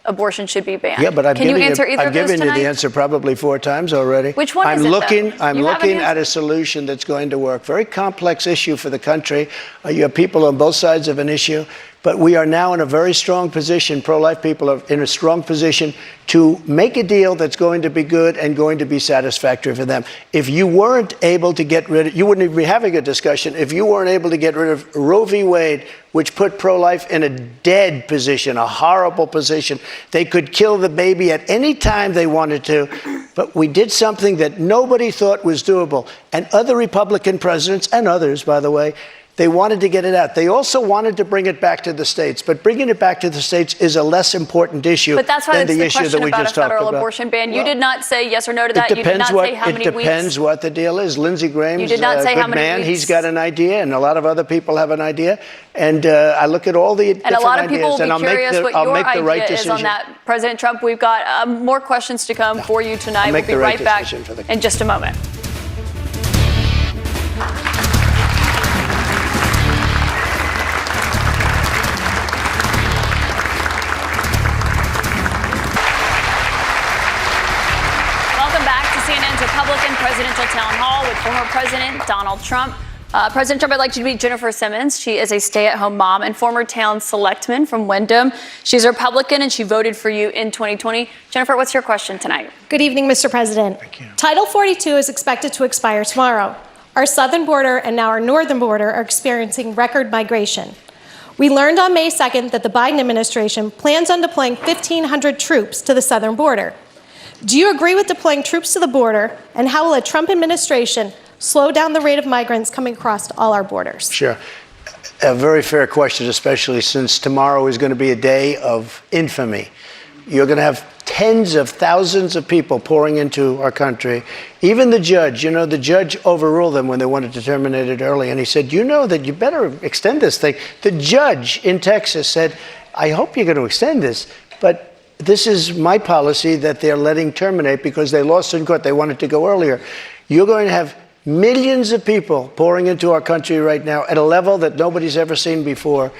abortion should be banned. Yeah, but Can you answer either I've of those given you tonight? the answer probably 4 times already. Which one is it, though? I'm looking at a solution that's going to work. Very complex issue for the country. You have people on both sides of an issue. But we are now in a very strong position. Pro-life people are in a strong position to make a deal that's going to be good and going to be satisfactory for them. If you weren't able to get rid of, you wouldn't even be having a discussion. If you weren't able to get rid of Roe v. Wade, which put pro-life in a dead position, a horrible position, they could kill the baby at any time they wanted to. But we did something that nobody thought was doable. And other Republican presidents, and others, by the way, They wanted to get it out. They also wanted to bring it back to the states, but bringing it back to the states is a less important issue But that's why than it's the the issue question that we about a just talked federal about. abortion ban. You Well, did not say yes or no to that. It You did not say how many It weeks. depends what the deal is. Lindsey Graham's You did not say a how good many man. weeks. He's got an idea, and a lot of other people have an idea. And I look at all the And different a lot of people ideas, will and be curious what I'll your make the right idea is decision. on that. President Trump, we've got more questions to come for you tonight. I'll We'll make be the right right back decision for the in just a moment. Welcome back to CNN's Republican Presidential Town Hall with former President Donald Trump. President Trump, I'd like you to meet Jennifer Simmons. She is a stay-at-home mom and former town selectman from Wyndham. She's a Republican and she voted for you in 2020. Jennifer, what's your question tonight? Good evening, Mr. President. Thank you. Title 42 is expected to expire tomorrow. Our southern border and now our northern border are experiencing record migration. We learned on May 2nd that the Biden administration plans on deploying 1,500 troops to the southern border. Do you agree with deploying troops to the border, and how will a Trump administration slow down the rate of migrants coming across all our borders? Sure. A very fair question, especially since tomorrow is going to be a day of infamy. You're going to have tens of thousands of people pouring into our country. Even the judge, the judge overruled them when they wanted to terminate it early. And he said, that you better extend this thing. The judge in Texas said, I hope you're going to extend this, but this is my policy that they're letting terminate because they lost in court. They wanted to go earlier. You're going to have millions of people pouring into our country right now at a level that nobody's ever seen before.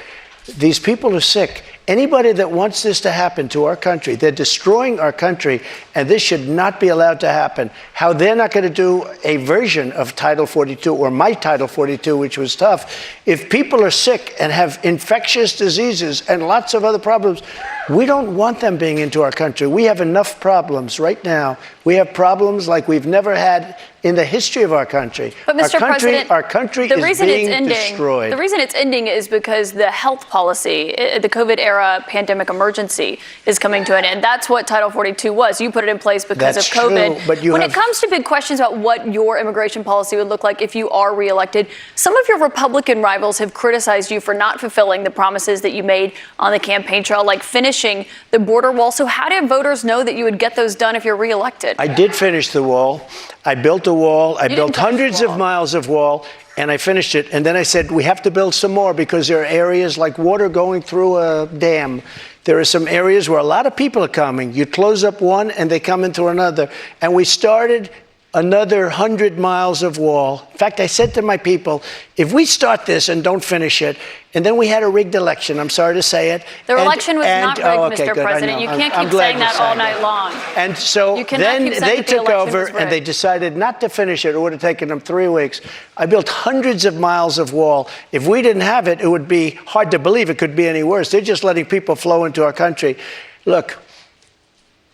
These people are sick. Anybody that wants this to happen to our country, they're destroying our country, and this should not be allowed to happen. How they're not going to do a version of Title 42 or my Title 42, which was tough. If people are sick and have infectious diseases and lots of other problems, we don't want them being into our country. We have enough problems right now. We have problems like we've never had in the history of our country. But Mr. President, our country is being destroyed. The reason it's ending is because the health policy, the COVID era pandemic emergency, is coming to an end. That's what Title 42 was. You put it in place because That's of COVID. true, but when it comes to big questions about what your immigration policy would look like if you are reelected, some of your Republican rivals have criticized you for not fulfilling the promises that you made on the campaign trail, like finishing the border wall. So how did voters know that you would get those done if you're reelected? I did finish the wall. I built a wall. I built didn't finish hundreds the of wall. miles of wall, and I finished it. And then I said, we have to build some more because there are areas like water going through a dam. There are some areas where a lot of people are coming. You close up one and they come into another. And we started another 100 miles of wall. In fact, I said to my people, if we start this and don't finish it, and then we had a rigged election, I'm sorry to say it. The election was not rigged, Mr. good, I President. know. You can't I'm keep glad saying you that said all night long. And so You cannot then keep saying they that the took election over was and they rigged. decided not to finish it. It would have taken them 3 weeks. I built hundreds of miles of wall. If we didn't have it, it would be hard to believe it could be any worse. They're just letting people flow into our country. Look,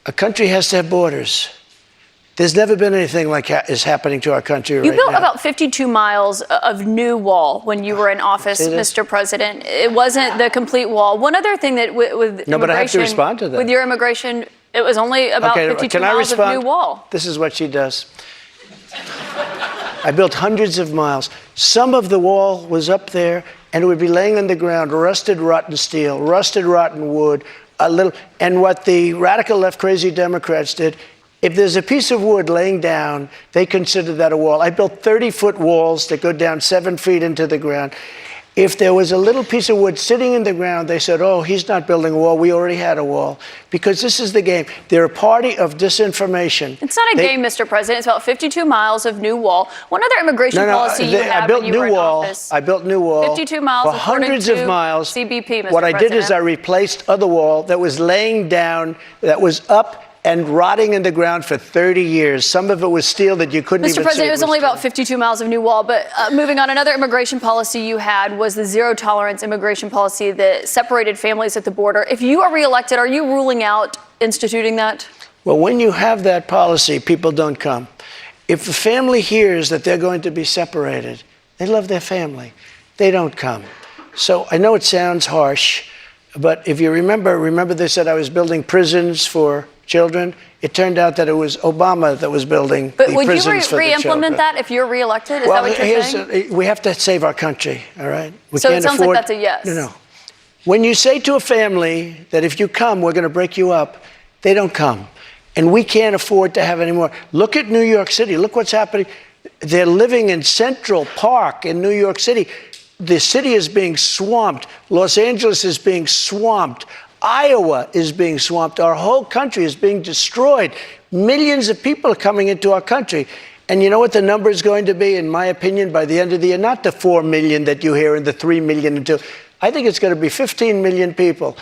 a country has to have borders. There's never been anything like is happening to our country right now. You built about 52 miles of new wall when you were in office, See this? Mr. President. It wasn't the complete wall. One other thing that with No, but I have to immigration- respond to that. With your immigration, it was only about 52 can I miles respond? of new wall. This is what she does. I built hundreds of miles. Some of the wall was up there, and it would be laying on the ground, rusted, rotten steel, rusted, rotten wood, and what the radical left crazy Democrats did, if there's a piece of wood laying down, they consider that a wall. I built 30-foot walls that go down 7 feet into the ground. If there was a little piece of wood sitting in the ground, they said, oh, he's not building a wall. We already had a wall. Because this is the game. They're a party of disinformation. It's not a game, Mr. President. It's about 52 miles of new wall. One other immigration policy you had when you were in office. I built new wall. 52 miles for hundreds according of to miles. CBP, Mr. What I did is I President. replaced other wall that was laying down, that was up and rotting in the ground for 30 years. Some of it was steel that you couldn't even see. Mr. President, it was only about 52 miles of new wall, but moving on, another immigration policy you had was the zero tolerance immigration policy that separated families at the border. If you are reelected, are you ruling out instituting that? Well, when you have that policy, people don't come. If the family hears that they're going to be separated, they love their family. They don't come. So I know it sounds harsh, but if you remember they said I was building prisons for children. It turned out that it was Obama that was building But the would you prisons for the children. re-implement that if you're re-elected? Is that what you're saying? We have to save our country, all right? We So it can't sounds like afford, that's a yes. No. When you say to a family that if you come, we're going to break you up, they don't come. And we can't afford to have any more. Look at New York City. Look what's happening. They're living in Central Park in New York City. The city is being swamped. Los Angeles is being swamped. Iowa is being swamped. Our whole country is being destroyed. Millions of people are coming into our country. And you know what the number is going to be, in my opinion, by the end of the year? Not the 4 million that you hear and the 3 million and 2. I think it's going to be 15 million people.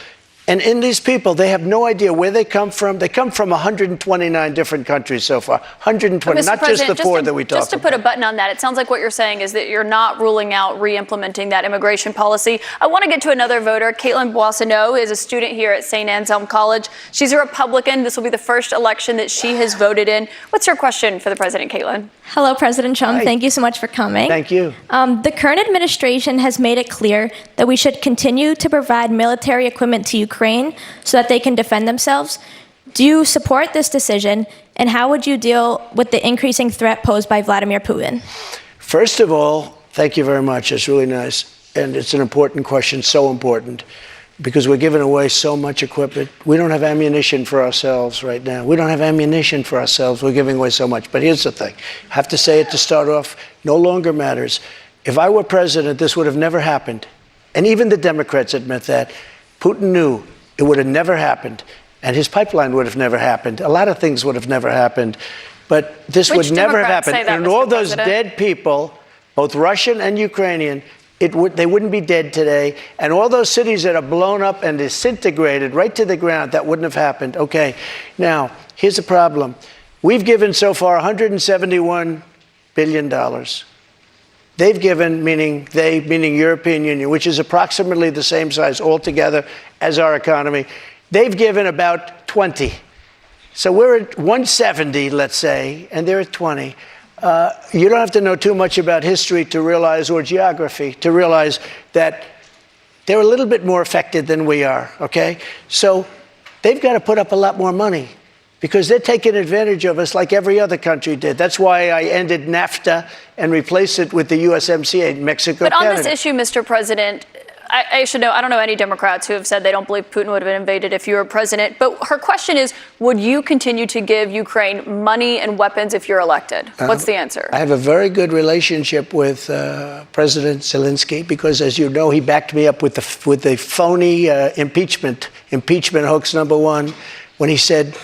And in these people, they have no idea where they come from. They come from 129 different countries so far. 120, not just the 4 that we talked about. Just to put a button on that, it sounds like what you're saying is that you're not ruling out re-implementing that immigration policy. I want to get to another voter. Caitlin Boissonneau is a student here at St. Anselm College. She's a Republican. This will be the first election that she has voted in. What's your question for the president, Caitlin? Hello, President Trump. Hi. Thank you so much for coming. Thank you. The current administration has made it clear that we should continue to provide military equipment to Ukraine so that they can defend themselves. Do you support this decision, and how would you deal with the increasing threat posed by Vladimir Putin? First of all, thank you very much. It's really nice. And it's an important question, so important, because we're giving away so much equipment. We don't have ammunition for ourselves right now. We don't have ammunition for ourselves. We're giving away so much. But here's the thing. I have to say it to start off. No longer matters. If I were president, this would have never happened. And even the Democrats admit that. Putin knew it would have never happened. And his pipeline would have never happened. A lot of things would have never happened. But this would never have happened. And all those dead people, both Russian and Ukrainian, they wouldn't be dead today. And all those cities that are blown up and disintegrated right to the ground, that wouldn't have happened. Okay, now, here's the problem. We've given so far $171 billion. They've given, meaning European Union, which is approximately the same size altogether as our economy. They've given about 20. So we're at 170, let's say, and they're at 20. You don't have to know too much about history to realize, or geography, to realize that they're a little bit more affected than we are, okay? So they've got to put up a lot more money because they're taking advantage of us like every other country did. That's why I ended NAFTA and replaced it with the USMCA, Mexico, But on Canada. this issue, Mr. President, I should know, I don't know any Democrats who have said they don't believe Putin would have invaded if you were president. But her question is, would you continue to give Ukraine money and weapons if you're elected? What's the answer? I have a very good relationship with President Zelensky because, as you know, he backed me up with the phony impeachment hoax #1 when he said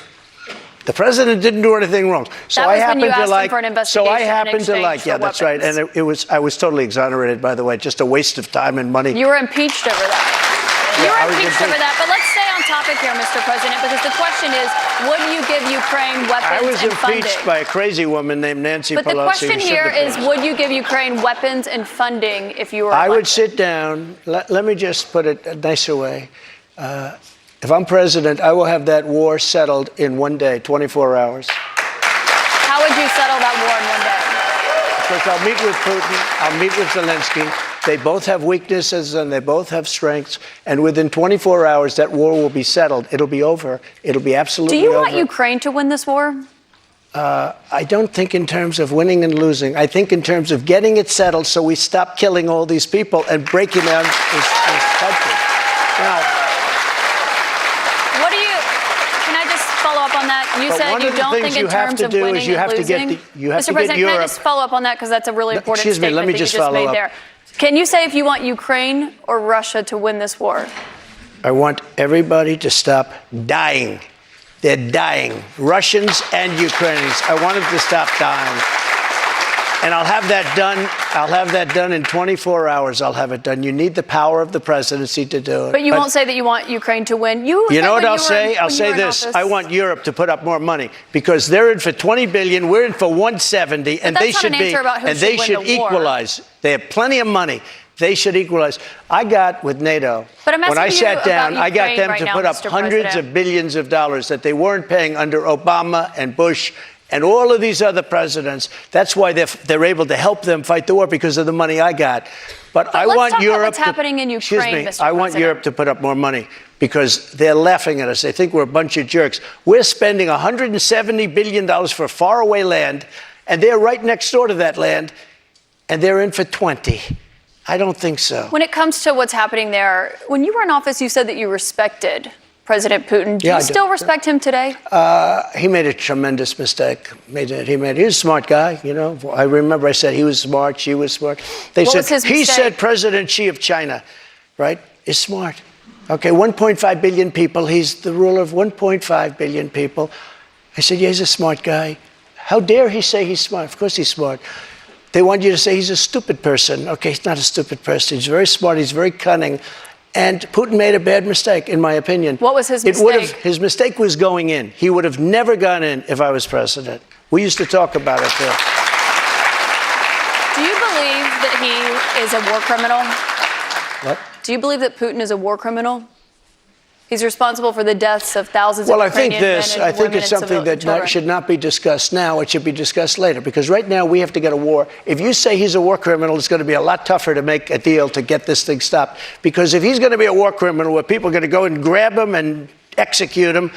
the president didn't do anything wrong. So that I was when happen you asked to like. him for an investigation. So I happen to like. Yeah, that's right. weapons. And I was totally exonerated, by the way. Just a waste of time and money. You were impeached over that. You I were was impeached over impeached. that. But let's stay on topic here, Mr. President, because the question is, would you give Ukraine weapons I was and impeached funding? by a crazy woman named Nancy Pelosi. But the question who here should is, have would you give Ukraine weapons and funding if you were I would elected? sit down. Let me just put it a nicer way. If I'm president, I will have that war settled in 1 day, 24 hours. How would you settle that war in 1 day? Because I'll meet with Putin, I'll meet with Zelensky. They both have weaknesses and they both have strengths. And within 24 hours, that war will be settled. It'll be over. It'll be absolutely Do over. you want Ukraine to win this war? I don't think in terms of winning and losing. I think in terms of getting it settled so we stop killing all these people and breaking down this country. Now, What do you? Can I just follow up on that? You But said one you of the don't things think in you have terms to of do is winning you and have to get losing. you have Mr. to get President, can I Europe. just follow up on that because that's a really important Excuse me, statement let me that you just just follow made up. there. Can you say if you want Ukraine or Russia to win this war? I want everybody to stop dying. They're dying. Russians and Ukrainians. I want them to stop dying. And I'll have that done. I'll have that done in 24 hours. I'll have it done. You need the power of the presidency to do it. But you won't say that you want Ukraine to win. You know what I'll say? I'll say this. I want Europe to put up more money because they're in for 20 billion. We're in for 170, and they should be. And they should equalize. They have plenty of money. They should equalize. I got with NATO, But I'm when I asking sat you down, about I got Ukraine them right to now, put up Mr. hundreds President. of billions of dollars that they weren't paying under Obama and Bush and all of these other presidents. That's why they're able to help them fight the war, because of the money I got. But I let's want talk about Europe. what's happening in Ukraine, Excuse Mr. me. I want President. Europe to put up more money, because they're laughing at us. They think we're a bunch of jerks. We're spending $170 billion for faraway land, and they're right next door to that land, and they're in for 20. I don't think so. When it comes to what's happening there, when you were in office, you said that you respected President Putin. Do Yeah, you I do. still respect him today? He made a tremendous mistake. He's a smart guy, you know. I remember I said he was smart, she was smart. What was his he mistake? said President Xi of China, right, is smart. Okay, 1.5 billion people. He's the ruler of 1.5 billion people. I said, yeah, he's a smart guy. How dare he say he's smart? Of course he's smart. They want you to say he's a stupid person. Okay, he's not a stupid person. He's very smart. He's very cunning. And Putin made a bad mistake, in my opinion. What was his mistake? His mistake was going in. He would have never gone in if I was president. We used to talk about it there. Do you believe that he is a war criminal? What? Do you believe that Putin is a war criminal? He's responsible for the deaths of thousands of Ukrainian men and I think women it's and something that children. should not be discussed now. It should be discussed later, because right now we have to get a war. If you say he's a war criminal, it's going to be a lot tougher to make a deal to get this thing stopped. Because if he's going to be a war criminal where people are going to go and grab him and execute him,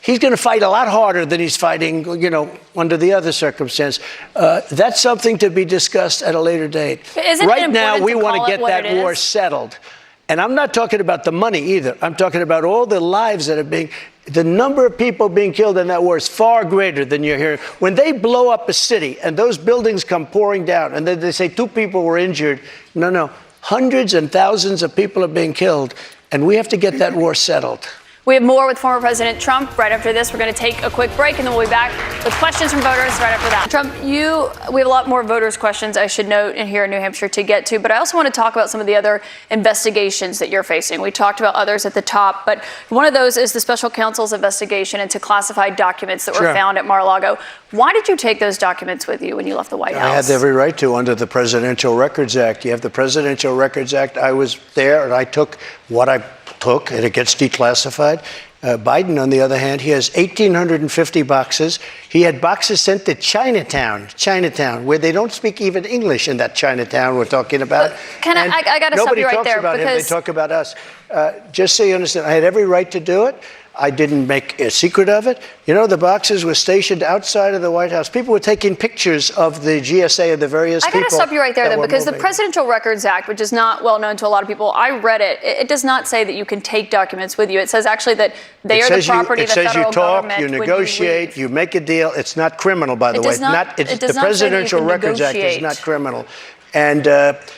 he's going to fight a lot harder than he's fighting, you know, under the other circumstance. That's something to be discussed at a later date. Isn't it right now, important we to want call to it get what that it war is? settled. And I'm not talking about the money either. I'm talking about all the lives that are being, the number of people being killed in that war is far greater than you're hearing. When they blow up a city and those buildings come pouring down and then they say 2 people were injured, no, hundreds and thousands of people are being killed, and we have to get that war settled. We have more with former President Trump. Right after this, we're going to take a quick break, and then we'll be back with questions from voters right after that. Trump, we have a lot more voters' questions, I should note, in here in New Hampshire to get to, but I also want to talk about some of the other investigations that you're facing. We talked about others at the top, but one of those is the special counsel's investigation into classified documents that were found at Mar-a-Lago. Why did you take those documents with you when you left the White House? I had every right to under the Presidential Records Act. You have the Presidential Records Act. I was there, and I took what I took, and it gets declassified. Biden, on the other hand, he has 1,850 boxes. He had boxes sent to Chinatown, where they don't speak even English in that Chinatown we're talking about. I got to stop you right there. Nobody talks about him. They Because talk about us. Just so you understand, I had every right to do it. I didn't make a secret of it. You know, the boxes were stationed outside of the White House. People were taking pictures of the GSA of the various people. I got to stop you right there, that though, were because the moving. Presidential Records Act, which is not well known to a lot of people, I read it. It does not say that you can take documents with you. It says actually that they are the property of the federal government. It says you talk, you when negotiate, leave. you make a deal. It's not criminal, by the It way. does not- it does The not say that you Presidential can Records Act is negotiate. not criminal. And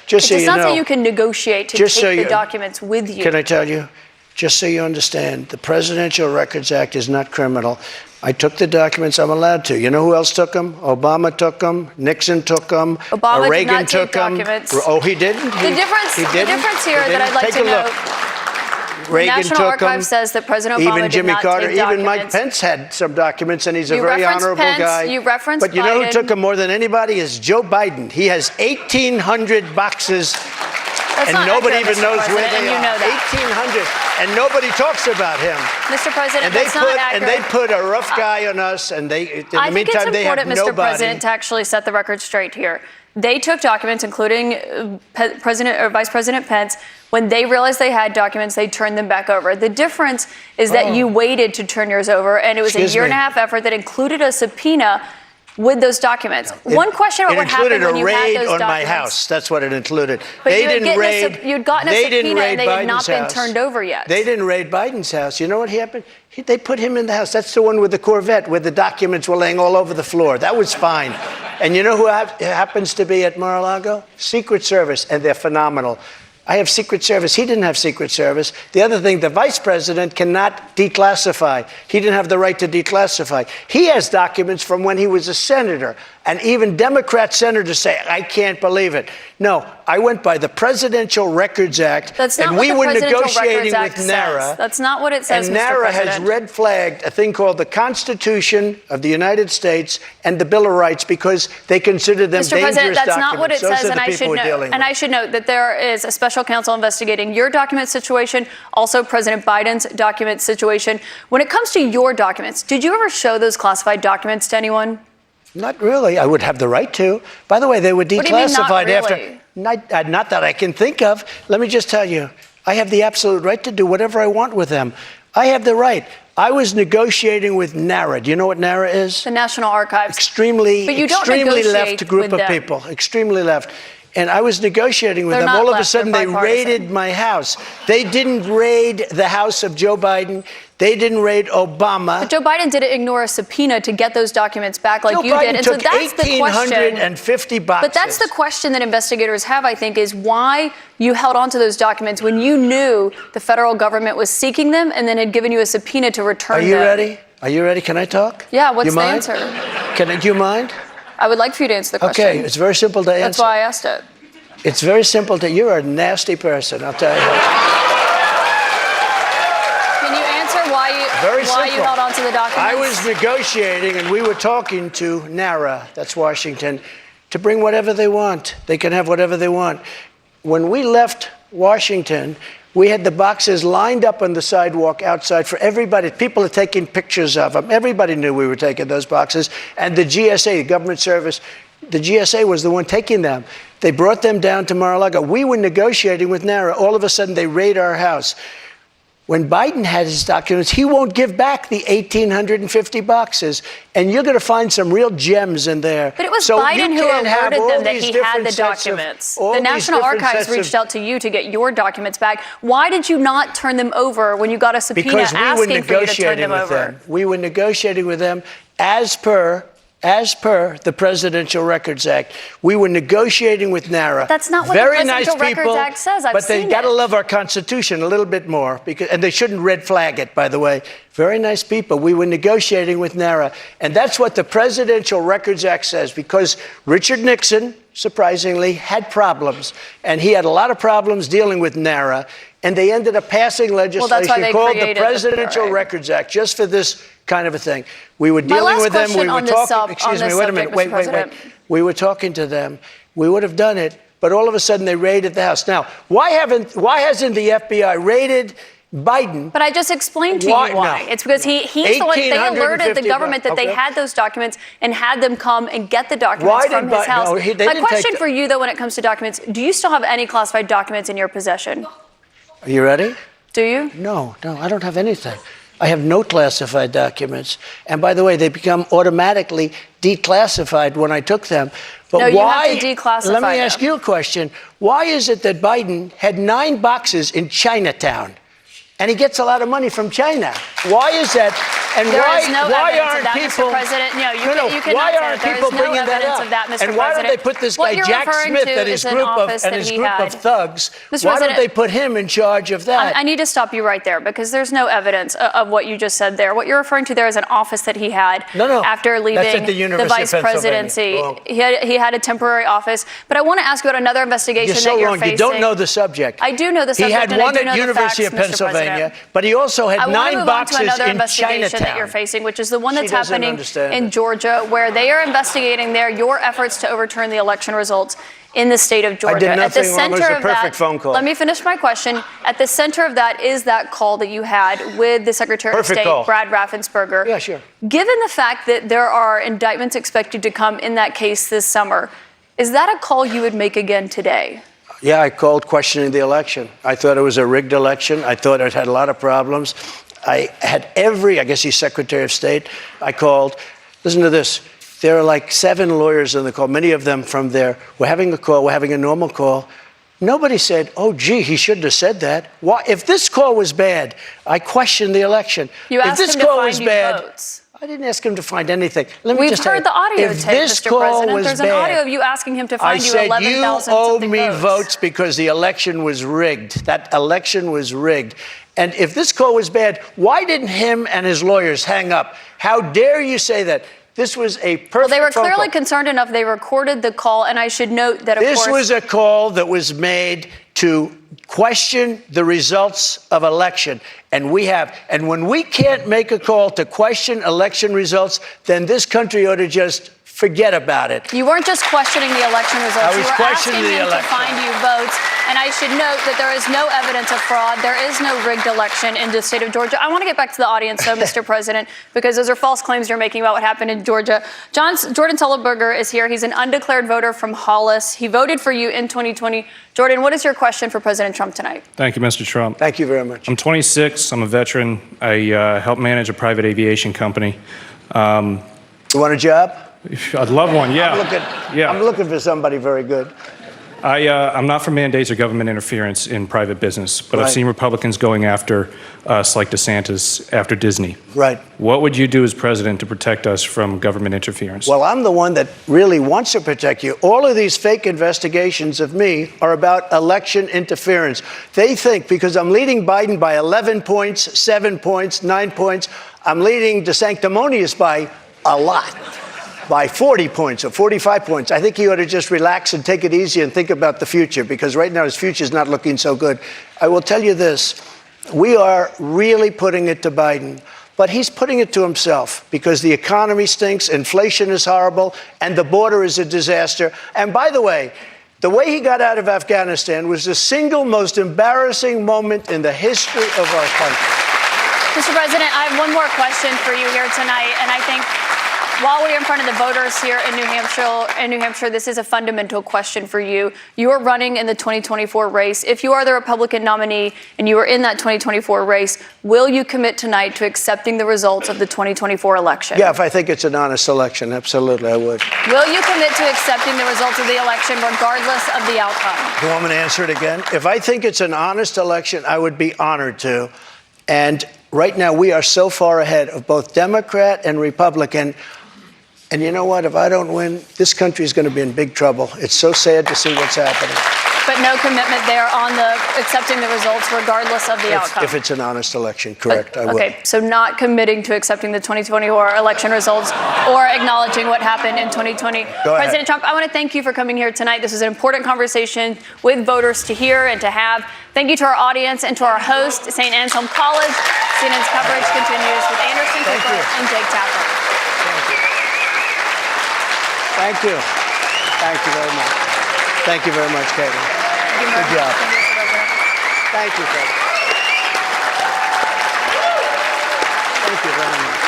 just It so does you not know, say you can negotiate to just so take the you- documents with you. Can I tell you? Just so you understand, the Presidential Records Act is not criminal. I took the documents I'm allowed to. You know who else took them? Obama took them. Nixon took them. Obama did Reagan not take took them. documents. Oh, he didn't? The difference here that I'd like Take to a look. note, the Reagan National took Archives them. says that President Obama Even Jimmy did not Carter, take even Mike documents. Pence had some documents, and he's a You very referenced honorable Pence, guy. you referenced But you know who Biden. took them more than anybody is Joe Biden. He has 1,800 boxes, That's and not nobody accurate, even Mr. knows where President, they and you know are. that. 1,800, and nobody talks about him. Mr. President, And they that's not accurate. put a rough guy on us, and in the I think meantime it's they have important, Mr. nobody. President, to actually set the record straight here. They took documents, including President or Vice President Pence. When they realized they had documents, they turned them back over. The difference is that you waited to turn yours over, and it was a year and a half effort that included a subpoena with those documents. One question about what happened when you had those documents. It included a raid on my house. That's what it included. But They you had didn't raid. you'd gotten a they subpoena didn't raid and they had not Biden's been house. turned over yet. They didn't raid Biden's house. You know what happened? They put him in the house. That's the one with the Corvette where the documents were laying all over the floor. That was fine. And you know who happens to be at Mar-a-Lago? Secret Service, and they're phenomenal. I have Secret Service. He didn't have Secret Service. The other thing, the vice president cannot declassify. He didn't have the right to declassify. He has documents from when he was a senator. And even Democrat senators say, I can't believe it. No, I went by the Presidential Records Act, That's not and what we the were Presidential negotiating Records with Act NARA. says. That's not what it says, And Mr. NARA has President. red flagged a thing called the Constitution of the United States and the Bill of Rights because they consider them Mr. dangerous President, that's documents. not what it Those says, are and the I people should we're note. dealing And with. I should note that there is a special counsel investigating your document situation, also President Biden's document situation. When it comes to your documents, did you ever show those classified documents to anyone? Not really. I would have the right to. By the way, they were declassified What do you mean, not after. really? Not that I can think of. Let me just tell you, I have the absolute right to do whatever I want with them. I have the right. I was negotiating with NARA. Do you know what NARA is? The National Archives. Extremely But you don't left negotiate group with of them. people. Extremely left. And I was negotiating with They're them. not All of a left, sudden, they're they bipartisan. raided my house. They didn't raid the house of Joe Biden. They didn't raid Obama. But Joe Biden didn't ignore a subpoena to get those documents back like Joe you Biden did. And so took that's the question. 1,850 boxes. But that's the question that investigators have, I think, is why you held on to those documents when you knew the federal government was seeking them and then had given you a subpoena to return Are them. you ready? Are you ready? Can I talk? Yeah, what's You the mind? answer? Do you mind? I would like for you to answer the question. Okay, it's very simple to answer. That's why I asked it. It's very simple to. You're a nasty person, I'll tell you. Can you answer why Very you simple. held on to the documents? I was negotiating, and we were talking to NARA, that's Washington, to bring whatever they want. They can have whatever they want. When we left Washington, we had the boxes lined up on the sidewalk outside for everybody. People are taking pictures of them. Everybody knew we were taking those boxes. And the GSA, the government service, the GSA was the one taking them. They brought them down to Mar-a-Lago. We were negotiating with NARA. All of a sudden, they raid our house. When Biden had his documents, he won't give back the 1,850 boxes. And you're going to find some real gems in there. But it was So Biden you who can't have alerted all them that these he had different the sets of- documents. all The these National different Archives sets of- reached out to you to get your documents back. Why did you not turn them over when you got a subpoena Because we were asking for you to turn negotiating them with over? them. We were negotiating with them as per the Presidential Records Act. We were negotiating with NARA. That's not what the Very Presidential nice people, Records Act says. I've but they seen got to it. love our Constitution a little bit more, and they shouldn't red flag it, by the way. Very nice people. We were negotiating with NARA, and that's what the Presidential Records Act says, because Richard Nixon, surprisingly, had problems, and he had a lot of problems dealing with NARA, and they ended up passing that's why legislation they called the created the Presidential PRA. Records Act, just for this kind of a thing. We were My dealing last with them. We question were on this talking. Excuse me. Wait a minute. subject, Mr. Wait. President. We were talking to them. We would have done it, but all of a sudden they raided the house. Now, why hasn't the FBI raided Biden? But I just explained to you Why? why. No. It's because he's the one, they alerted the 1,850 government that they okay. had those documents and had them come and get the documents Why from did his Biden- house. no, they My didn't question take for you, though, when it comes to documents, do you still have any classified documents in your possession? Are you ready? Do you? No, I don't have anything. I have no classified documents. And by the way, they become automatically declassified when I took them. But No, you have why? to declassify Let me them. ask you a question. Why is it that Biden had 9 boxes in Chinatown? And he gets a lot of money from China. Why is that? And There why, is no why evidence aren't of that, people? Mr. President. No, you cannot why say aren't that. There people is no bringing that evidence up? of that, Mr. And why don't they President. put this What guy you're Jack referring Smith to and his is an group office of that he of had. thugs? Mr. Why don't President, they put him in charge of that? I need to stop you right there because there's no evidence of what you just said there. What you're referring to there is an office that he had after leaving That's at the University vice of Pennsylvania. presidency. Wrong. He had a temporary office. But I want to ask you about another investigation You're so that you're wrong. facing. You don't know the subject. I do know the subject. He had and I one do at know the University facts, of Mr. Pennsylvania, President. but he also had I want 9 to move boxes on to another in investigation Chinatown. that you're facing, which is the one that's She doesn't happening understand in it. Georgia, where they are investigating there your efforts to overturn the election results in the state of Georgia. did At the nothing wrong. It was center a of perfect that, phone call. let me finish my question. At the center of that is that call that you had with the Secretary Perfect of State, call. Brad Raffensperger. Yeah, sure. Given the fact that there are indictments expected to come in that case this summer, is that a call you would make again today? Yeah, I called questioning the election. I thought it was a rigged election. I thought it had a lot of problems. I had I guess he's Secretary of State. I called. Listen to this. There are like 7 lawyers on the call, many of them from there. We're having a call. We're having a normal call. Nobody said, oh, gee, he shouldn't have said that. Why? If this call was bad, I questioned the election. You asked if this him to call find was you bad, votes. I didn't ask him to find anything. Let me We've just tell heard you, the audio if tape, this Mr. call President. was There's an bad, audio of you asking him to I find you said, 11,000 you owe something me votes. votes because the election was rigged. That election was rigged. And if this call was bad, why didn't him and his lawyers hang up? How dare you say that? This was a perfect Well, they were phone clearly call. concerned enough. They recorded the call, and I should note that, of This course, was a call that was made to question the results of election. And when we can't make a call to question election results, then this country ought to just forget about it. you weren't just questioning the election results. I was You were questioning asking the him to election. find you votes. And I should note that there is no evidence of fraud. There is no rigged election in the state of Georgia. I want to get back to the audience, though, Mr. President, because those are false claims you're making about what happened in Georgia. Jordan Sullenberger is here. He's an undeclared voter from Hollis. He voted for you in 2020. Jordan, what is your question for President Trump tonight? Thank you, Mr. Trump. Thank you very much. I'm 26. I'm a veteran. I help manage a private aviation company. You want a job? I'd love one, yeah. I'm looking for somebody very good. I'm not for mandates or government interference in private business, but I've seen Republicans going after us like DeSantis after Disney. Right. What would you do as president to protect us from government interference? Well, I'm the one that really wants to protect you. All of these fake investigations of me are about election interference. They think because I'm leading Biden by 11 points, 7 points, 9 points, I'm leading DeSanctimonious by a lot. By 40 points or 45 points. I think he ought to just relax and take it easy and think about the future, because right now his future is not looking so good. I will tell you this. We are really putting it to Biden, but he's putting it to himself because the economy stinks, inflation is horrible, and the border is a disaster. And by the way he got out of Afghanistan was the single most embarrassing moment in the history of our country. Mr. President, I have one more question for you here tonight, and I think while we're in front of the voters here in New Hampshire, this is a fundamental question for you. You are running in the 2024 race. If you are the Republican nominee and you are in that 2024 race, will you commit tonight to accepting the results of the 2024 election? Yeah, if I think it's an honest election, absolutely, I would. Will you commit to accepting the results of the election regardless of the outcome? You want me to answer it again? If I think it's an honest election, I would be honored to. And right now, we are so far ahead of both Democrat and Republican. And you know what? If I don't win, this country is going to be in big trouble. It's so sad to see what's happening. But no commitment there on the accepting the results regardless of the outcome. If it's an honest election, correct, I will. Okay, so not committing to accepting the 2024 election results or acknowledging what happened in 2020. President Trump, I want to thank you for coming here tonight. This is an important conversation with voters to hear and to have. Thank you to our audience and to our host, St. Anselm College. CNN's coverage continues with Anderson Cooper and Jake Tapper. Thank you. Thank you very much. Thank you very much, Kaitlan. Good job. Thank you, Kaitlan. Thank you very much.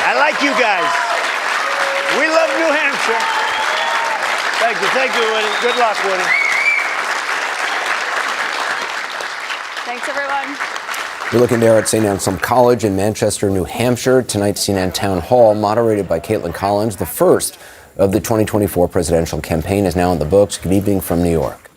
I like you guys. We love New Hampshire. Thank you. Thank you, Woody. Good luck, Woody. Thanks, everyone. You're looking there at St. Anselm College in Manchester, New Hampshire. Tonight's CNN Town Hall, moderated by Kaitlan Collins, the first of the 2024 presidential campaign, is now in the books. Good evening from New York.